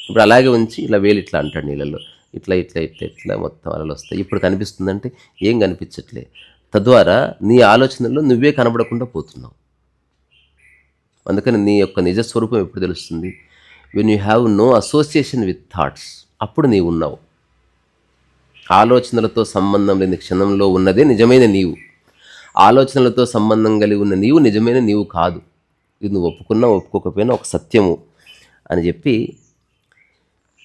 ఇప్పుడు అలాగే ఉంచి ఇలా వేలు ఇట్లా అంటాడు నీళ్ళల్లో, ఇట్లా ఇట్లా ఇట్లా ఇట్లా మొత్తం అలలు వస్తాయి. ఇప్పుడు కనిపిస్తుందంటే ఏం కనిపించట్లే. తద్వారా నీ ఆలోచనల్లో నువ్వే కనబడకుండా పోతున్నావు. అందుకని నీ యొక్క నిజస్వరూపం ఎప్పుడు తెలుస్తుంది? When you have no association with thoughts, అప్పుడు నీవు ఉన్నావు. ఆలోచనలతో సంబంధం లేని క్షణంలో ఉన్నదే నిజమైన నీవు. ఆలోచనలతో సంబంధం కలిగి ఉన్న నీవు నిజమైన నీవు కాదు. ఇది నువ్వు ఒప్పుకున్నా ఒప్పుకోకపోయినా ఒక సత్యము అని చెప్పి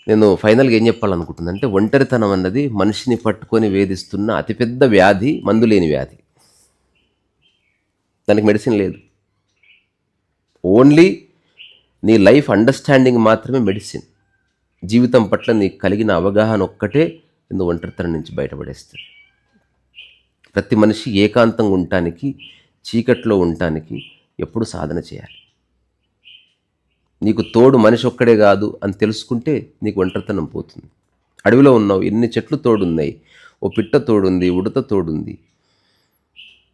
నేను ఫైనల్గా ఏం చెప్పాలనుకుంటున్నానంటే, ఒంటరితనం అన్నది మనిషిని పట్టుకొని వేధిస్తున్న అతిపెద్ద వ్యాధి, మందులేని వ్యాధి. దానికి మెడిసిన్ లేదు. ఓన్లీ నీ లైఫ్ అండర్స్టాండింగ్ మాత్రమే మెడిసిన్. జీవితం పట్ల నీకు కలిగిన అవగాహన ఒక్కటే నిన్ను ఒంటరితనం నుంచి బయటపడేస్తుంది. ప్రతి మనిషి ఏకాంతంగా ఉండటానికి, చీకట్లో ఉండటానికి ఎప్పుడు సాధన చేయాలి. నీకు తోడు మనిషి ఒక్కడే కాదు అని తెలుసుకుంటే నీకు ఒంటరితనం పోతుంది. అడవిలో ఉన్నావు, ఎన్ని చెట్లు తోడున్నాయి, ఓ పిట్ట తోడుంది, ఉడత తోడుంది.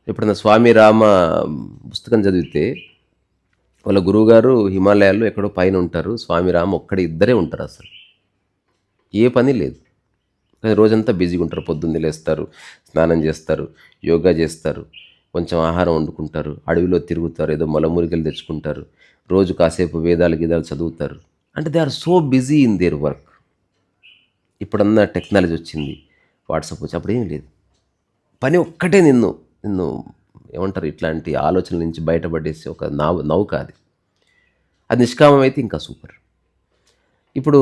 ఎప్పుడన్నా స్వామి రామ పుస్తకం చదివితే వాళ్ళ గురువుగారు హిమాలయాల్లో ఎక్కడో పైన ఉంటారు, స్వామి రామ ఒక్కడే, ఇద్దరే ఉంటారు. అసలు ఏ పని లేదు, కానీ రోజంతా బిజీగా ఉంటారు. పొద్దున్నే లేస్తారు, స్నానం చేస్తారు, యోగా చేస్తారు, కొంచెం ఆహారం వండుకుంటారు, అడవిలో తిరుగుతారు, ఏదో మలమూలికలు తెచ్చుకుంటారు, రోజు కాసేపు వేదాలు గీదాలు చదువుతారు. అంటే they are so busy in their work. ఇప్పుడన్నా టెక్నాలజీ వచ్చింది, వాట్సాప్ వచ్చి, అప్పుడు ఏమీ లేదు. పని ఒక్కటే నిన్ను ఏమంటారు, ఇట్లాంటి ఆలోచనల నుంచి బయటపడేసి ఒక నౌక అది. అది నిష్కామం అయితే ఇంకా సూపర్. ఇప్పుడు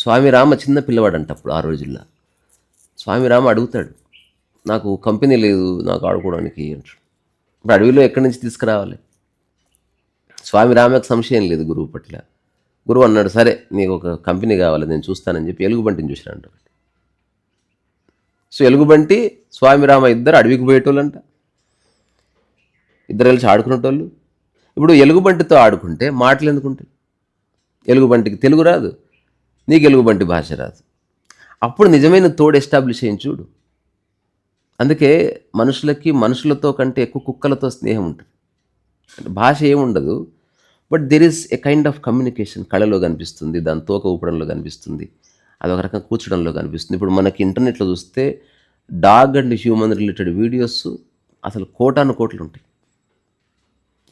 స్వామి రామ చిన్న పిల్లవాడు అంట అప్పుడు, ఆ రోజుల్లో. స్వామి రామ అడుగుతాడు, నాకు కంపెనీ లేదు నాకు ఆడుకోవడానికి అంటారు. ఇప్పుడు అడవిలో ఎక్కడి నుంచి తీసుకురావాలి? స్వామి రామకు సంశయం లేదు గురువు పట్ల. గురువు అన్నాడు, సరే నీకు ఒక కంపెనీ కావాలి, నేను చూస్తానని చెప్పి ఎలుగుబంటిని చూసినాడు. సో ఎలుగుబంటి స్వామి రామ ఇద్దరు అడవికి పోయేటోళ్ళంట, ఇద్దరు కలిసి ఆడుకునేటోళ్ళు. ఇప్పుడు ఎలుగుబంటితో ఆడుకుంటే మాటలు ఎందుకుంటాయి? ఎలుగుబంటికి తెలుగు రాదు, నీకు ఎలుగుబంటి భాష రాదు. అప్పుడు నిజమైన తోడు ఎస్టాబ్లిష్ అయ్యి చూడు. అందుకే మనుషులతో కంటే ఎక్కువ కుక్కలతో స్నేహం ఉంటుంది. భాష ఏముండదు, but there is a kind of communication. కళలో కనిపిస్తుంది, దాని తోక ఊపడంలో కనిపిస్తుంది, అదొక రకంగా కూర్చోడంలో కనిపిస్తుంది. ఇప్పుడు మనకి ఇంటర్నెట్లో చూస్తే dog and human related videos అసలు కోటాను కోట్లు ఉంటాయి.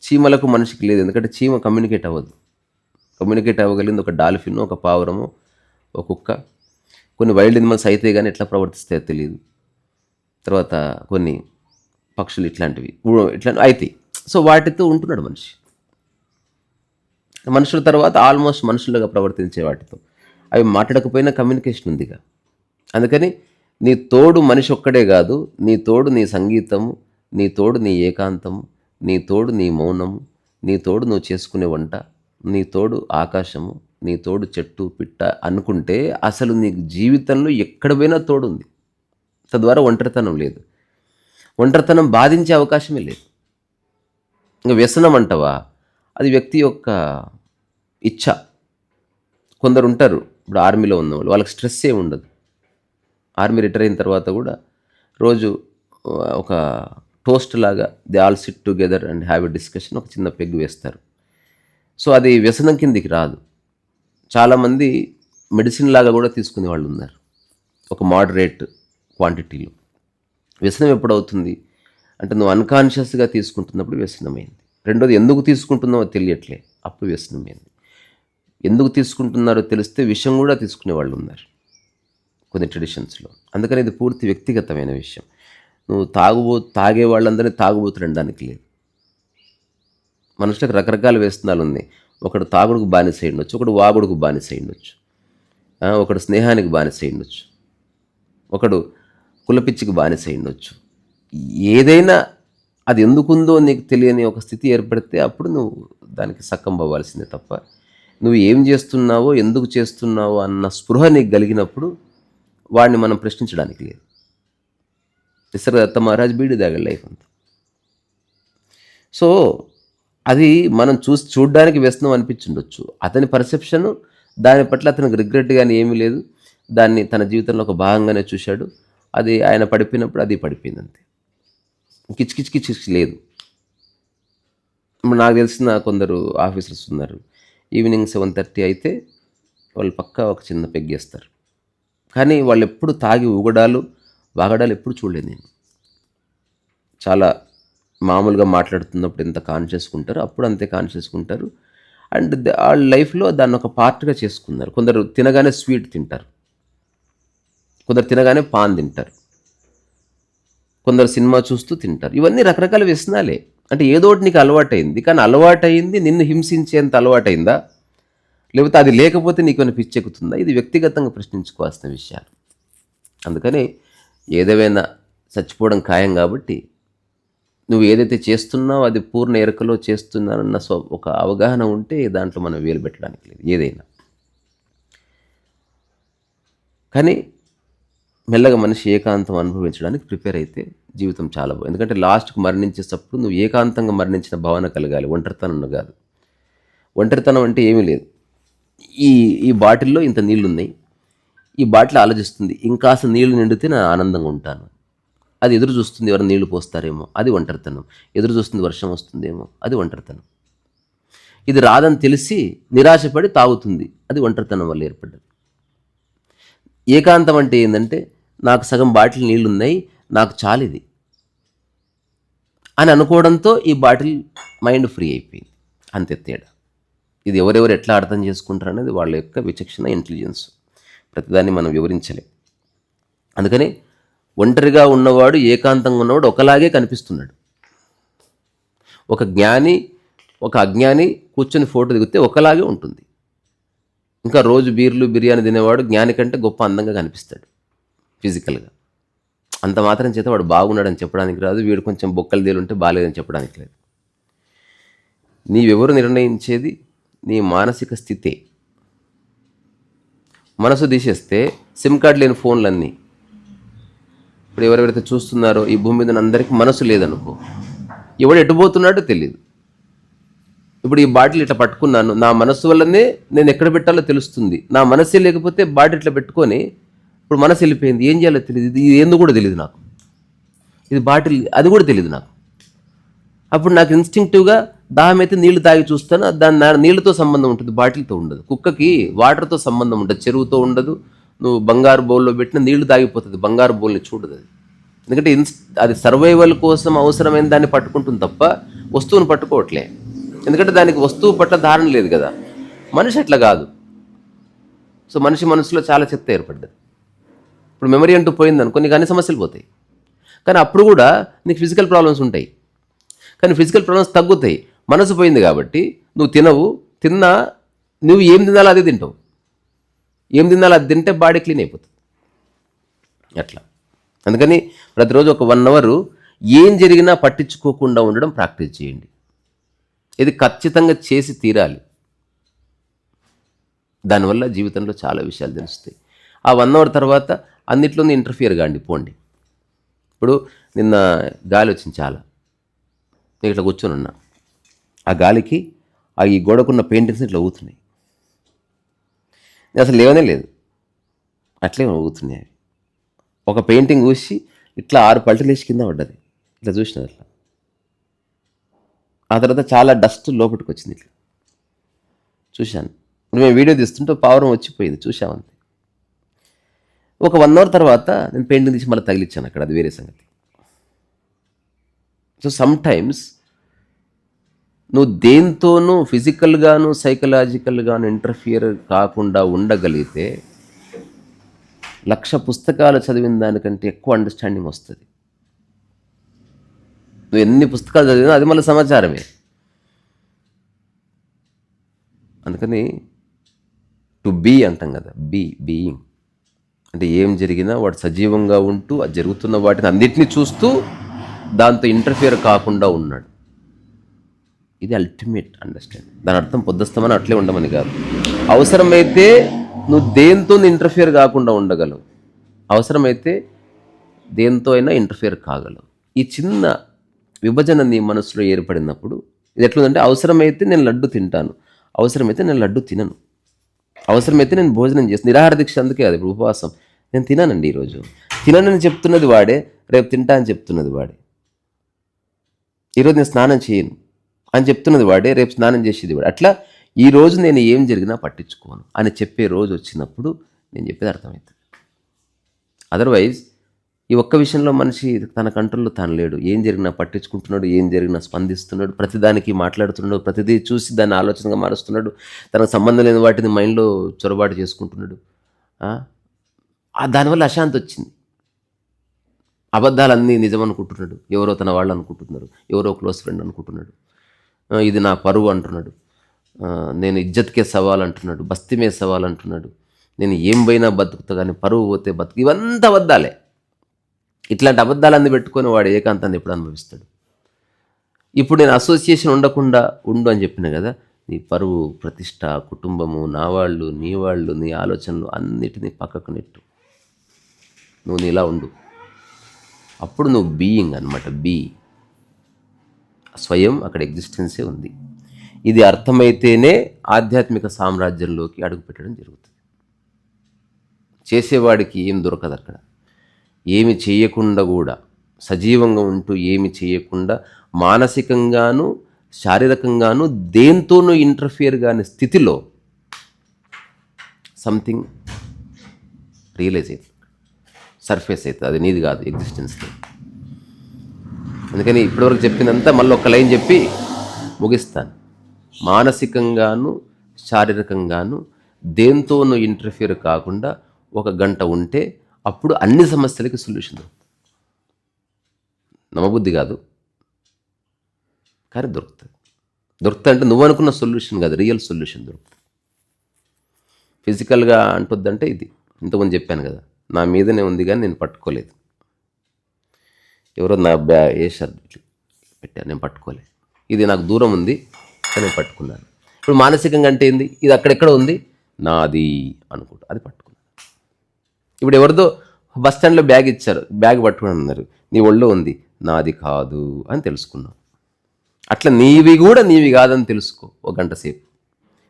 చీమలకు మనిషికి లేదు, ఎందుకంటే చీమ కమ్యూనికేట్ అవ్వదు. కమ్యూనికేట్ అవ్వగలిగింది ఒక డాల్ఫిన్, ఒక పావురము, ఒక కుక్క. కొన్ని వైల్డ్ ఎనిమల్స్ అయితే కానీ ఎట్లా ప్రవర్తిస్తాయో తెలియదు. తర్వాత కొన్ని పక్షులు ఇట్లాంటివి అవుతాయి. సో వాటితో ఉంటున్నాడు మనిషి. మనుషుల తర్వాత ఆల్మోస్ట్ మనుషులుగా ప్రవర్తించే వాటితో అవి మాట్లాడకపోయినా కమ్యూనికేషన్ ఉందిగా. అందుకని నీ తోడు మనిషి ఒక్కడే కాదు, నీ తోడు నీ సంగీతము, నీ తోడు నీ ఏకాంతము, నీ తోడు నీ మౌనము, నీ తోడు నువ్వు చేసుకునే వంట, నీ తోడు ఆకాశము, నీ తోడు చెట్టు పిట్ట అనుకుంటే అసలు నీకు జీవితంలో ఎక్కడ పోయినా తోడు ఉంది. తద్వారా ఒంటరితనం లేదు. ఒంటరితనం బాధించే అవకాశమే లేదు. ఇంకా వ్యసనం అంటవా, అది వ్యక్తి యొక్క ఇచ్ఛ. కొందరు ఉంటారు, ఇప్పుడు ఆర్మీలో ఉన్నవాళ్ళు, వాళ్ళకి స్ట్రెస్ ఏమి ఉండదు. ఆర్మీ రిటైర్ అయిన తర్వాత కూడా రోజు ఒక టోస్ట్ లాగా they all SIT together and have a discussion, ఒక చిన్న పెగ్గు వేస్తారు. సో అది వ్యసనం కిందికి రాదు. చాలామంది మెడిసిన్ లాగా కూడా తీసుకునే వాళ్ళు ఉన్నారు, ఒక మోడరేట్ క్వాంటిటీలో. వ్యసనం ఎప్పుడవుతుంది అంటే నువ్వు అన్కాన్షియస్గా తీసుకుంటున్నప్పుడు వ్యసనమైంది. రెండోది ఎందుకు తీసుకుంటున్నావో తెలియట్లే, అప్పుడు వ్యసనమైంది. ఎందుకు తీసుకుంటున్నారో తెలిస్తే విషయం కూడా తీసుకునే వాళ్ళు ఉన్నారు కొన్ని ట్రెడిషన్స్లో. అందుకని ఇది పూర్తి వ్యక్తిగతమైన విషయం. నువ్వు తాగే వాళ్ళందరినీ తాగుబోతులు అనడానికి లేదు. మనుషులకు రకరకాల వ్యసనాలు ఉన్నాయి. ఒకడు తాగుడుకు బానిస అయి ఉండొచ్చు, ఒకడు వాగుడుకు బానిస అయి ఉండొచ్చు, ఒకడు స్నేహానికి బానిస అయి ఉండొచ్చు, ఒకడు కులపిచ్చికి బానిస అయి ఉండొచ్చు. ఏదైనా అది ఎందుకుందో నీకు తెలియని ఒక స్థితి ఏర్పడితే అప్పుడు నువ్వు దానికి సక్కం అవ్వాల్సిందే తప్ప నువ్వు ఏం చేస్తున్నావో ఎందుకు చేస్తున్నావో అన్న స్పృహ నీకు కలిగినప్పుడు వాడిని మనం ప్రశ్నించడానికి లేదు. నిసర్గదత్త మహారాజ్ బీడి దాగాడు లైఫ్ అంతా. సో అది మనం చూడడానికి వ్యసనం అనిపించుండొచ్చు. అతని పర్సెప్షన్ దాని పట్ల అతనికి రిగ్రెట్ కానీ ఏమీ లేదు. దాన్ని తన జీవితంలో ఒక భాగంగానే చూశాడు. అది ఆయన పడిపోయినప్పుడు అది పడిపోయింది అంతే. కిచకిచ్ లేదు. నాకు తెలిసిన కొందరు ఆఫీసర్స్ ఉన్నారు, ఈవినింగ్ 7:30 అయితే వాళ్ళు పక్కా ఒక చిన్న పెగ్గేస్తారు. కానీ వాళ్ళు ఎప్పుడు తాగి ఊగడాలు వాగడాలు ఎప్పుడు చూడలేదు నేను. చాలా మామూలుగా మాట్లాడుతున్నప్పుడు ఎంత కాన్షియస్గా ఉంటారో అప్పుడు అంతే కాన్షియస్గా ఉంటారు. అండ్ వాళ్ళ లైఫ్లో దాన్ని ఒక పార్ట్గా చేసుకున్నారు. కొందరు తినగానే స్వీట్ తింటారు, కొందరు తినగానే పాన్ తింటారు, కొందరు సినిమా చూస్తూ తింటారు. ఇవన్నీ రకరకాల వ్యసనాలే. అంటే ఏదో ఒకటి నీకు అలవాటైంది, కానీ అలవాటైంది నిన్ను హింసించేంత అలవాటైందా, లేకపోతే అది లేకపోతే నీకు పిచ్చెక్కుతుందా? ఇది వ్యక్తిగతంగా ప్రశ్నించుకోవాల్సిన విషయాలు. అందుకని ఏదేమైనా చచ్చిపోవడం ఖాయం కాబట్టి నువ్వు ఏదైతే చేస్తున్నావో అది పూర్ణ ఎరుకలో చేస్తున్నానన్న ఒక అవగాహన ఉంటే దాంట్లో మనం వేలు పెట్టడానికి లేదు ఏదైనా. కానీ మెల్లగా మనిషి ఏకాంతం అనుభవించడానికి ప్రిపేర్ అయితే జీవితం చాలా బాగుంది. ఎందుకంటే లాస్ట్కి మరణించేటప్పుడు నువ్వు ఏకాంతంగా మరణించిన భావన కలగాలి, ఒంటరితనం కాదు. ఒంటరితనం అంటే ఏమీ లేదు. ఈ బాటిల్లో ఇంత నీళ్ళు ఉన్నాయి, ఈ బాటిల్ ఆలోచిస్తుంది ఇంకాస్త నీళ్లు నిండితే నేను ఆనందంగా ఉంటాను. అది ఎదురు చూస్తుంది ఎవరైనా నీళ్లు పోస్తారేమో, అది ఒంటరితనం. ఎదురు చూస్తుంది వర్షం వస్తుందేమో, అది ఒంటరితనం. ఇది రాదని తెలిసి నిరాశపడి తాగుతుంది, అది ఒంటరితనం వల్ల ఏర్పడ్డది. ఏకాంతం అంటే ఏంటంటే నాకు సగం బాటిల్ నీళ్ళు ఉన్నాయి, నాకు చాలిది అని అనుకోవడంతో ఈ బాటిల్ మైండ్ ఫ్రీ అయిపోయింది. అంతే తేడా. ఇది ఎవరెవరు ఎట్లా అర్థం చేసుకుంటారు అనేది వాళ్ళ యొక్క విచక్షణ, ఇంటెలిజెన్స్. ప్రతిదాన్ని మనం వివరించలేం. అందుకని ఒంటరిగా ఉన్నవాడు, ఏకాంతంగా ఉన్నవాడు ఒకలాగే కనిపిస్తున్నాడు. ఒక జ్ఞాని ఒక అజ్ఞాని కూర్చొని ఫోటో దిగితే ఒకలాగే ఉంటుంది. ఇంకా రోజు బిర్యానీ తినేవాడు జ్ఞాని కంటే గొప్ప అందంగా కనిపిస్తాడు ఫిజికల్గా. అంత మాత్రం చేత వాడు బాగున్నాడని చెప్పడానికి రాదు, వీడు కొంచెం బొక్కలు తేలుంటే బాగాలేదని చెప్పడానికి లేదు. నీవెవరు నిర్ణయించేది నీ మానసిక స్థితే. మనసు తీసేస్తే సిమ్ కార్డు లేని ఫోన్లన్నీ, ఇప్పుడు ఎవరెవరైతే చూస్తున్నారో ఈ భూమి మీద అందరికీ మనసు లేదనుకో, ఎవడు ఎటుపోతున్నాడో తెలియదు. ఇప్పుడు ఈ బాటిల్ ఇట్లా పట్టుకున్నాను, నా మనసు వల్లనే నేను ఎక్కడ పెట్టాలో తెలుస్తుంది. నా మనసే లేకపోతే బాటిల్ ఇట్లా పెట్టుకొని ఇప్పుడు మనసు వెళ్ళిపోయింది, ఏం చేయాలో తెలియదు. ఇది ఏందో కూడా తెలియదు నాకు, ఇది బాటిల్ అది కూడా తెలియదు నాకు. అప్పుడు నాకు ఇన్స్టింక్టివ్గా దాహం అయితే నీళ్లు తాగి చూస్తాను, దాని నీళ్ళతో సంబంధం ఉంటుంది, బాటిల్తో ఉండదు. కుక్కకి వాటర్తో సంబంధం ఉంటుంది, చెరువుతో ఉండదు. నువ్వు బంగారు బౌల్లో పెట్టిన నీళ్లు తాగిపోతుంది, బంగారు బౌల్ని చూడదు అది. ఎందుకంటే అది సర్వైవల్ కోసం అవసరమైన దాన్ని పట్టుకుంటుంది తప్ప వస్తువుని పట్టుకోవట్లే. ఎందుకంటే దానికి వస్తువు పట్ల ధారణ లేదు కదా. మనిషి అట్లా కాదు. సో మనిషి మనసులో చాలా చెత్త ఏర్పడ్డది. ఇప్పుడు మెమరీ అంటూ పోయిందనుకో నీకు అన్ని సమస్యలు పోతాయి. కానీ అప్పుడు కూడా నీకు ఫిజికల్ ప్రాబ్లమ్స్ ఉంటాయి, కానీ ఫిజికల్ ప్రాబ్లమ్స్ తగ్గుతాయి. మనసు పోయింది కాబట్టి నువ్వు తిన్నా నువ్వు ఏం తినాలో అదే తింటావు. ఏం తినాలో అది తింటే బాడీ క్లీన్ అయిపోతుంది. అట్లా అందుకని ప్రతిరోజు ఒక 1 అవర్ ఏం జరిగినా పట్టించుకోకుండా ఉండడం ప్రాక్టీస్ చేయండి. ఇది ఖచ్చితంగా చేసి తీరాలి. దానివల్ల జీవితంలో చాలా విషయాలు తెలుస్తాయి. ఆ 1 అవర్ తర్వాత అన్నిట్లోనే ఇంటర్ఫియర్ కాండి, పోండి. ఇప్పుడు నిన్న గాలి వచ్చింది చాలా, నేను ఇట్లా కూర్చొని ఉన్నా, ఆ గాలికి ఈ గోడకున్న పెయింటింగ్స్ ఇట్లా ఊగుతున్నాయి. నేను అసలు లేవనే లేదు, అట్లే ఊగుతున్నాయి. ఒక పెయింటింగ్ చూసి ఇట్లా 6 పల్టీలు వేసి కింద పడ్డది, ఇట్లా చూసిన అట్లా. ఆ తర్వాత చాలా డస్ట్ లోపలికి వచ్చింది, ఇట్లా చూశాను. మేము వీడియో తీస్తుంటే పావురం వచ్చిపోయింది, చూసామంతే. ఒక 1 అవర్ తర్వాత నేను పెయింటింగ్ తీసి మళ్ళీ తగిలిచ్చాను అక్కడ, అది వేరే సంగతి. సో సమ్ టైమ్స్ నువ్వు దేంతోనూ ఫిజికల్గాను సైకలాజికల్గాను ఇంటర్ఫియర్ కాకుండా ఉండగలిగితే 1,00,000 పుస్తకాలు చదివిన దానికంటే ఎక్కువ అండర్స్టాండింగ్ వస్తుంది. నువ్వు ఎన్ని పుస్తకాలు చదివినా అది మళ్ళీ సమాచారమే. అందుకని టు బీ అంటాం కదా, బీయింగ్ అంటే ఏం జరిగినా వాడు సజీవంగా ఉంటూ అది జరుగుతున్న వాటిని అన్నిటినీ చూస్తూ దాంతో ఇంటర్ఫియర్ కాకుండా ఉన్నాడు. ఇది అల్టిమేట్ అండర్స్టాండింగ్. దాని అర్థం పొద్దుస్తామని అట్లే ఉండమని కాదు. అవసరమైతే నువ్వు దేంతో ఇంటర్ఫియర్ కాకుండా ఉండగలవు, అవసరమైతే దేంతో అయినా ఇంటర్ఫియర్ కాగలవు. ఈ చిన్న విభజన నీ మనసులో ఏర్పడినప్పుడు ఇది ఎట్లుందంటే, అవసరమైతే నేను లడ్డు తింటాను, అవసరమైతే నేను లడ్డు తినను, అవసరమైతే నేను భోజనం చేస్తాను. నిరాహార దీక్ష అందుకే అది ఉపవాసం. నేను తినానండి, ఈరోజు తిననని చెప్తున్నది వాడే, రేపు తింటా అని చెప్తున్నది వాడే. ఈరోజు నేను స్నానం చేయను అని చెప్తున్నది వాడే, రేపు స్నానం చేసేది వాడే. అట్లా ఈరోజు నేను ఏం జరిగినా పట్టించుకోను అని చెప్పే రోజు వచ్చినప్పుడు నేను చెప్పేది అర్థమవుతుంది. అదర్వైజ్ ఈ ఒక్క విషయంలో మనిషి తన కంట్రోల్లో తాను లేడు. ఏం జరిగినా పట్టించుకుంటున్నాడు, ఏం జరిగినా స్పందిస్తున్నాడు, ప్రతిదానికి మాట్లాడుతున్నాడు, ప్రతిదీ చూసి దాన్ని ఆలోచనగా మారుస్తున్నాడు, తనకు సంబంధం లేని వాటిని మైండ్లో చొరబాటు చేసుకుంటున్నాడు. దానివల్ల అశాంతి వచ్చింది. అబద్ధాలన్నీ నిజం అనుకుంటున్నాడు, ఎవరో తన వాళ్ళు అనుకుంటున్నారు, ఎవరో క్లోజ్ ఫ్రెండ్ అనుకుంటున్నాడు, ఇది నా పరువు అంటున్నాడు, నేను ఇజ్జత్కే సవాల్ అంటున్నాడు, బస్తీమే సవాల్ అంటున్నాడు, నేను ఏం పోయినా బతుకుతా కానీ పరువు పోతే బతుకు. ఇవంతా అబద్ధాలే. ఇట్లాంటి అబద్ధాలన్నీ పెట్టుకొని వాడు ఏకాంతాన్ని ఎప్పుడు అనుభవిస్తాడు? ఇప్పుడు నేను అసోసియేషన్ ఉండకుండా ఉండు అని చెప్పిన కదా, నీ పరువు, ప్రతిష్ట, కుటుంబము, నా వాళ్ళు, నీ వాళ్ళు, నీ ఆలోచనలు అన్నిటినీ పక్కకు నెట్టు. నువ్వు నీలా ఉండు. అప్పుడు నువ్వు బీయింగ్ అనమాట. స్వయం అక్కడ ఎగ్జిస్టెన్సే ఉంది. ఇది అర్థమైతేనే ఆధ్యాత్మిక సామ్రాజ్యంలోకి అడుగుపెట్టడం జరుగుతుంది. చేసేవాడికి ఏం దొరకదు అక్కడ. ఏమి చేయకుండా కూడా, సజీవంగా ఉంటూ ఏమి చేయకుండా, మానసికంగాను శారీరకంగాను దేంతోనూ ఇంటర్ఫియర్ కాని స్థితిలో సంథింగ్ రియలైజ్ అవుతుంది, సర్ఫేస్ అవుతుంది. అది నీది కాదు, ఎగ్జిస్టెన్స్ది. అందుకని ఇప్పటివరకు చెప్పిందంతా మళ్ళీ ఒక లైన్ చెప్పి ముగిస్తాను. మానసికంగాను శారీరకంగాను దేంతోనూ ఇంటర్ఫియర్ కాకుండా 1 గంట ఉంటే అప్పుడు అన్ని సమస్యలకి సొల్యూషన్ దొరుకుతుంది. నమ్మబుద్ధి కాదు, కానీ దొరుకుతుంది అంటే నువ్వు అనుకున్న సొల్యూషన్ కాదు, రియల్ సొల్యూషన్ దొరుకుతుంది. ఫిజికల్గా అంటుందంటే ఇది ఇంతకుముందు చెప్పాను కదా, నా మీదనే ఉంది కానీ నేను పట్టుకోలేదు. ఎవరో నా వేసారు, పెట్టాను, నేను పట్టుకోలేదు. ఇది నాకు దూరం ఉంది కానీ నేను పట్టుకున్నాను. ఇప్పుడు మానసికంగా అంటే ఏంది? ఇది అక్కడెక్కడ ఉంది, నాది అనుకుంటా, అది పట్టుకున్నాను. ఇప్పుడు ఎవరిదో బస్ స్టాండ్లో బ్యాగ్ ఇచ్చారు, బ్యాగ్ పట్టుకుని అన్నారు, నీ ఒళ్ళో ఉంది, నాది కాదు అని తెలుసుకున్నావు. అట్లా నీవి కూడా నీవి కాదని తెలుసుకో 1 గంట సేపు.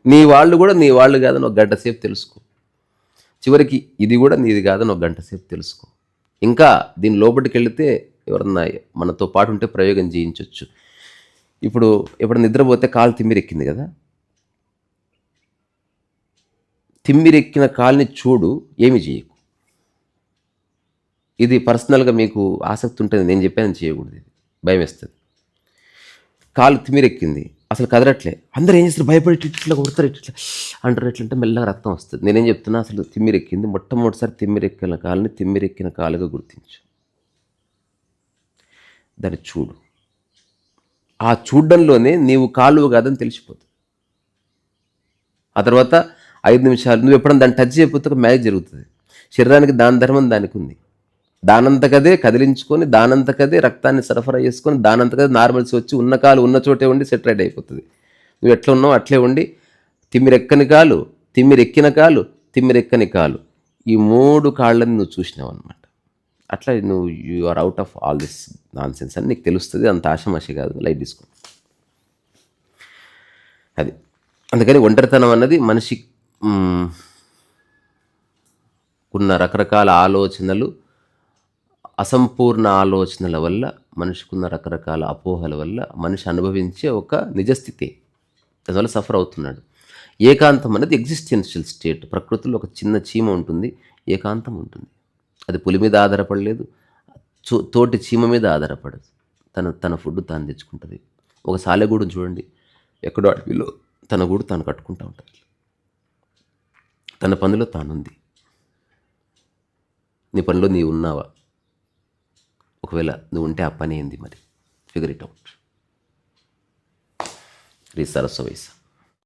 నీ వాళ్ళు కూడా నీ వాళ్ళు కాదని 1 గంట సేపు తెలుసుకో. చివరికి ఇది కూడా నీది కాదని 1 గంట సేపు తెలుసుకో. ఇంకా దీని లోపలికి వెళితే ఎవరన్నా మనతో పాటు ఉంటే ప్రయోగం చేయించవచ్చు. ఇప్పుడు ఎప్పుడు నిద్రపోతే కాలు తిమ్మిరెక్కింది కదా, తిమ్మిరెక్కిన కాలుని చూడు, ఏమి చేయకు. ఇది పర్సనల్గా మీకు ఆసక్తి ఉంటుంది, నేను చెప్పాను చేయకూడదు, ఇది భయం వేస్తుంది. కాలు తిమ్మిరెక్కింది, అసలు కదలట్లే. అందరూ ఏం చేస్తారు, భయపడి ఇట్లా కొడతారు, ఇట్లా అంటారు. ఎట్లంటే మెల్లగా రక్తం వస్తుంది. నేనేం చెప్తున్నా, అసలు తిమ్మిరెక్కింది. మొట్టమొదటిసారి తిమ్మిరెక్కిన కాలుగా గుర్తించు, దాన్ని చూడు. ఆ చూడ్డంలోనే నీవు కాలువ కాదని తెలిసిపోతుంది. ఆ తర్వాత 5 నిమిషాలు నువ్వు ఎప్పుడన్నా దాన్ని టచ్ చేయకపోతే ఒక మ్యాజిక్ జరుగుతుంది. శరీరానికి దాని ధర్మం దానికి ఉంది. దానంతకదే కదిలించుకొని, దానంతకదే రక్తాన్ని సరఫరా చేసుకొని, దానంతకదే నార్మల్స్ వచ్చి ఉన్న కాలు ఉన్న చోటే ఉండి సెటరేట్ అయిపోతుంది. నువ్వు ఎట్లా ఉన్నావు అట్లే ఉండి తిమ్మిరెక్కని కాలు, తిమ్మిరెక్కిన కాలు, తిమ్మిరెక్కని కాలు, ఈ 3 కాళ్ళని నువ్వు చూసినావు అనమాట. అట్లా నువ్వు you are out of all this nonsense అని నీకు తెలుస్తుంది. అంత ఆషమాషి కాదు, లైట్ తీసుకో. అది అందుకని ఒంటరితనం అన్నది మనిషి ఉన్న రకరకాల ఆలోచనలు, అసంపూర్ణ ఆలోచనల వల్ల, మనిషికున్న రకరకాల అపోహల వల్ల మనిషి అనుభవించే ఒక నిజస్థితి. దానివల్ల సఫర్ అవుతున్నాడు. ఏకాంతం అనేది ఎగ్జిస్టెన్షియల్ స్టేట్. ప్రకృతిలో ఒక చిన్న చీమ ఉంటుంది, ఏకాంతం ఉంటుంది. అది పులి మీద ఆధారపడలేదు, తోటి చీమ మీద ఆధారపడదు. తన ఫుడ్ తాను తెచ్చుకుంటుంది. ఒక సాలెగూడు చూడండి, ఎక్కడో అడవిలో తన గూడు తాను కట్టుకుంటూ ఉంటుంది. తన పనిలో తానుంది. నీ పనిలో నీవు ఉన్నావా? ఒకవేళ నువ్వు ఉంటే ఆ పని ఏంది మరి? Figure it out. రీ సరస్వ వయసు.